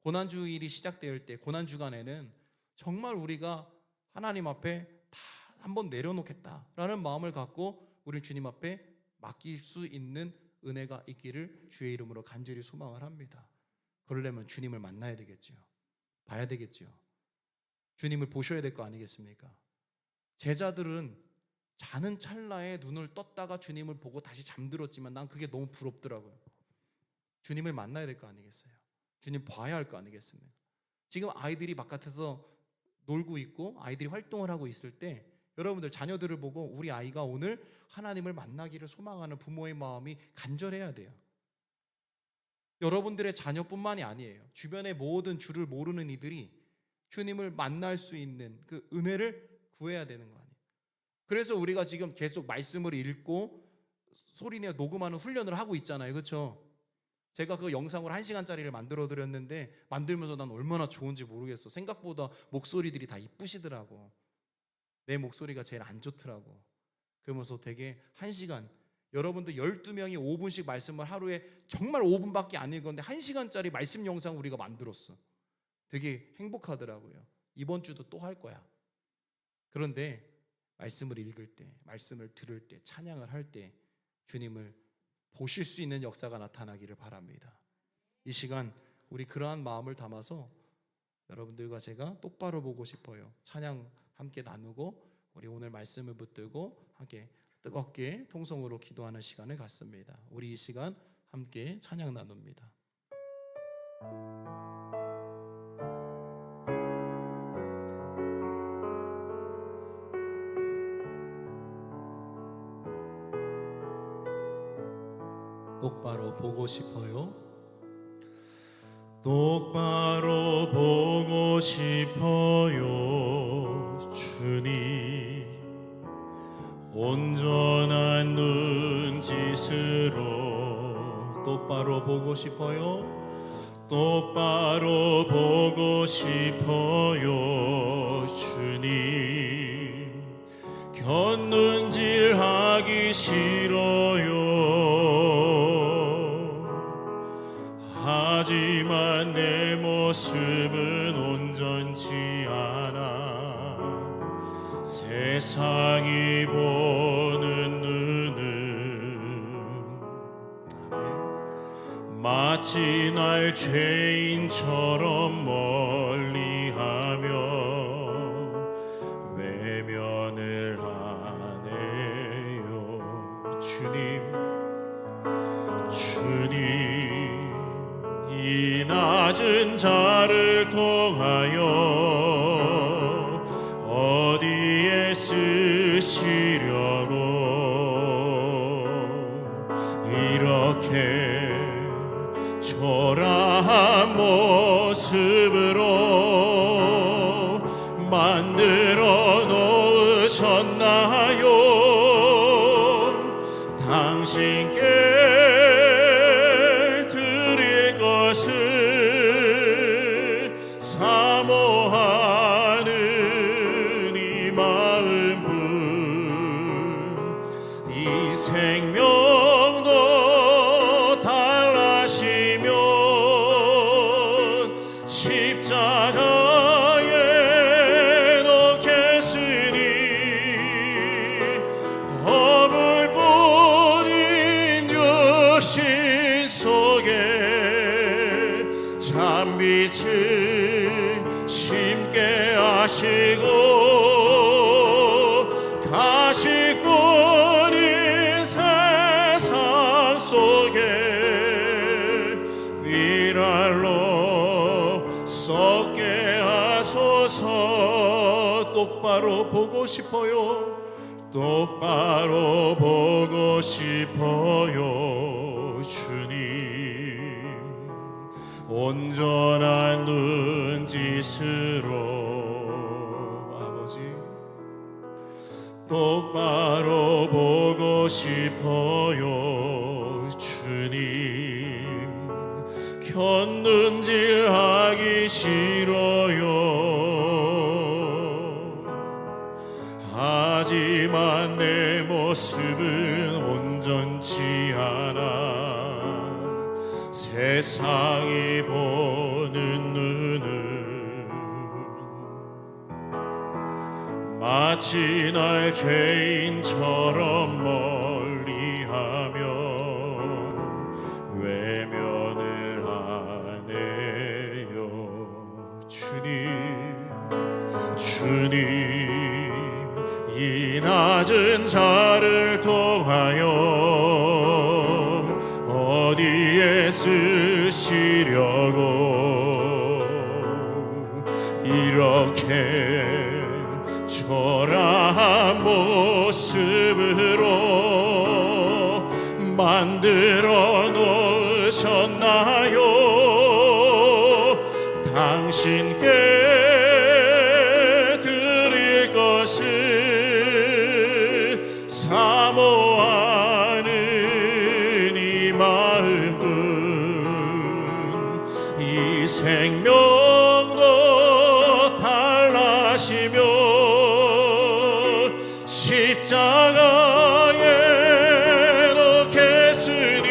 고난주일이 시작될 때, 고난주간에는 정말 우리가 하나님 앞에 다 한번 내려놓겠다라는 마음을 갖고 우리 주님 앞에 맡길 수 있는 은혜가 있기를 주의 이름으로 간절히 소망을 합니다. 그러려면 주님을 만나야 되겠죠. 봐야 되겠죠. 주님을 보셔야 될 거 아니겠습니까? 제자들은 자는 찰나에 눈을 떴다가 주님을 보고 다시 잠들었지만 난 그게 너무 부럽더라고요. 주님을 만나야 될 거 아니겠어요? 주님 봐야 할 거 아니겠습니까? 지금 아이들이 바깥에서 놀고 있고 아이들이 활동을 하고 있을 때 여러분들 자녀들을 보고 우리 아이가 오늘 하나님을 만나기를 소망하는 부모의 마음이 간절해야 돼요. 여러분들의 자녀뿐만이 아니에요. 주변의 모든 주를 모르는 이들이 주님을 만날 수 있는 그 은혜를 구해야 되는 거 아니에요. 그래서 우리가 지금 계속 말씀을 읽고 소리내어 녹음하는 훈련을 하고 있잖아요. 그렇죠? 제가 그 영상으로 1시간짜리를 만들어 드렸는데 만들면서 난 얼마나 좋은지 모르겠어. 생각보다 목소리들이 다 이쁘시더라고. 내 목소리가 제일 안 좋더라고. 그러면서 되게 1시간, 여러분들 12명이 5분씩 말씀을 하루에 정말 5분밖에 안 읽었는데 1시간짜리 말씀 영상 우리가 만들었어. 되게 행복하더라고요. 이번 주도 또 할 거야. 그런데 말씀을 읽을 때, 말씀을 들을 때, 찬양을 할 때 주님을 보실 수 있는 역사가 나타나기를 바랍니다. 이 시간 우리 그러한 마음을 담아서 여러분들과 제가 똑바로 보고 싶어요. 찬양 함께 나누고 우리 오늘 말씀을 붙들고 함께 뜨겁게 통성으로 기도하는 시간을 갖습니다. 우리 이 시간 함께 찬양 나눕니다. 똑바로 보고 싶어요. 똑바로 보고 싶어요 주님. 온전한 눈짓으로 똑바로 보고 싶어요. 똑바로 보고 싶어요 주님. 곁눈질하기 싫어요. 하지만 내 모습은 온전치 않아. 세상이 보는 눈은 마치 날 죄인처럼 멀리하며 외면을 하네요 주님. 이 낮은 자를 통하여 어디에 쓰시려고 이렇게 초라한 모습으로 만들어 놓으셨나요? 당신께 사모하는 이 마음은 이 생명도 달라시면 십자가에 놓겠으니 허물뿐인 육신 속에 잔빛을 심게 하시고 가시꾼인 세상 속에 휘랄로 썩게 하소서. 똑바로 보고 싶어요. 똑바로 보고 싶어요 주님. 온전한 눈짓으로 아버지 똑바로 보고 싶어요 주님. 곁눈질하기 싫어요. 하지만 내 모습은 온전치 않아. 세상이 보는 눈은 마치 날 죄인처럼 멀리하며 외면을 하네요 주님. 이 낮은 자를 통하여 어디에 쓰시려고 이렇게 초라한 모습으로 만들어 놓으셨나요? 당신께 드릴 것은 사모하는 이 마음은 이 생명도 달라시며 십자가에 놓겠으니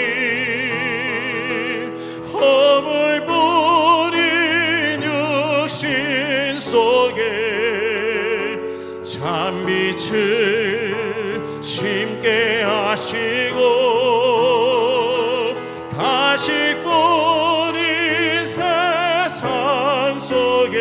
허물뿐인 육신 속에 잔빛을 심게 하시고 가시꾼인 세상 속에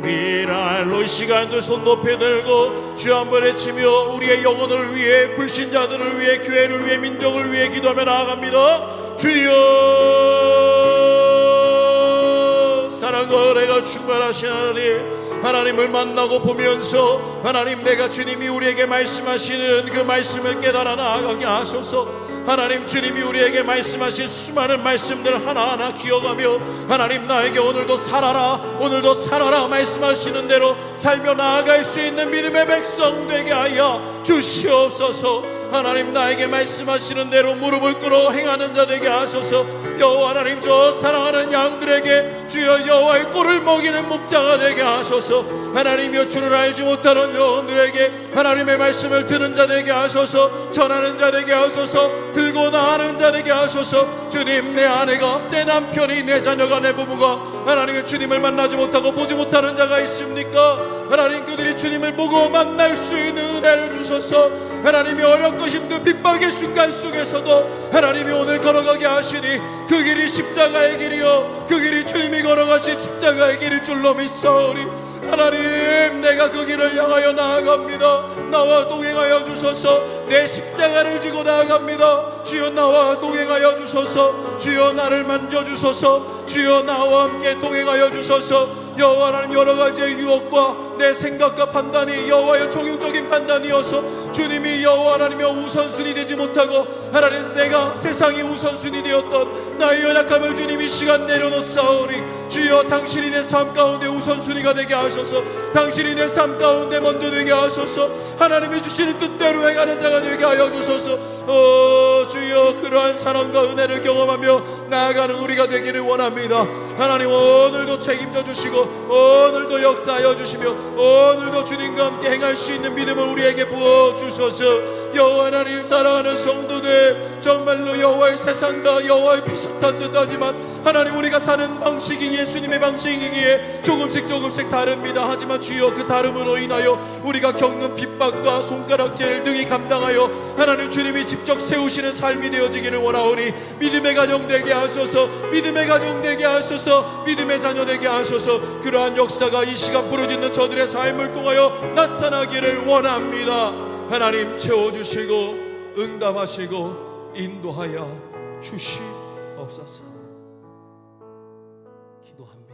미랄로 이 시간도 손 높이 들고 주 한번 외치며 우리의 영혼을 위해 불신자들을 위해 교회를 위해 민족을 위해 기도하며 나아갑니다. 주여 사랑과 은혜가 충만하신 하나님, 하나님을 만나고 보면서 하나님 내가 주님이 우리에게 말씀하시는 그 말씀을 깨달아 나아가게 하소서. 하나님 주님이 우리에게 말씀하신 수많은 말씀들 하나하나 기억하며 하나님 나에게 오늘도 살아라 말씀하시는 대로 살며 나아갈 수 있는 믿음의 백성 되게 하여 주시옵소서. 하나님 나에게 말씀하시는 대로 무릎을 꿇어 행하는 자 되게 하소서. 여호와 하나님 저 사랑하는 양들에게 주여 여호와의 꼴을 먹이는 목자가 되게 하소서. 하나님이여 주를 알지 못하는 영혼들에게 하나님의 말씀을 듣는 자 되게 하소서. 전하는 자 되게 하소서. 들고 나가는 자 되게 하소서. 주님 내 아내가 내 남편이 내 자녀가 내 부부가 하나님의 주님을 만나지 못하고 보지 못하는 자가 있습니까? 하나님 그들이 주님을 보고 만날 수 있는 은혜를 주소서. 하나님이 어렵고 힘든 핍박의 순간 속에서도 하나님이 오늘 걸어가게 하시니 그 길이 십자가의 길이요 그 길이 주님이 걸어가신 십자가의 길일 줄로 믿사오니 하나님 내가 그 길을 향하여 나아갑니다. 나와 동행하여 주소서. 내 십자가를 지고 나아갑니다. 주여 나와 동행하여 주소서. 주여 나를 만져주소서. 주여 나와 함께 동행하여 주소서. 여호와 하나님 여러 가지의 유혹과 내 생각과 판단이 여호와의 종교적인 판단이어서 주님이 여호와 하나님의 우선순위 되지 못하고 하나님 내가 세상이 우선순위 되었던 나의 연약함을 주님이 시간 내려놓사오니 주여 당신이 내 삶 가운데 우선순위가 되게 하소서. 당신이 내 삶 가운데 먼저 되게 하소서. 하나님이 주시는 뜻대로 행하는 자가 되게 하여 주소서. 주여 그러한 사랑과 은혜를 경험하며 나아가는 우리가 되기를 원합니다. 하나님 오늘도 책임져 주시고 오늘도 역사하여 주시며 오늘도 주님과 함께 행할 수 있는 믿음을 우리에게 부어주소서. 여호와 하나님 사랑하는 성도들 정말로 여호와의 세상과 여호와의 비슷한 듯하지만 하나님 우리가 사는 방식이 예수님의 방식이기에 조금씩 다릅니다. 하지만 주여 그 다름으로 인하여 우리가 겪는 핍박과 손가락질 등이 감당하여 하나님 주님이 직접 세우시는 삶이 되어지기를 원하오니 믿음의 가정 되게 하소서. 믿음의 가정 되게 하소서. 믿음의 자녀 되게 하소서. 그러한 역사가 이 시간 부르짖는 저들의 삶을 통하여 나타나기를 원합니다. 하나님 채워주시고 응답하시고 인도하여 주시옵소서. 기도합니다.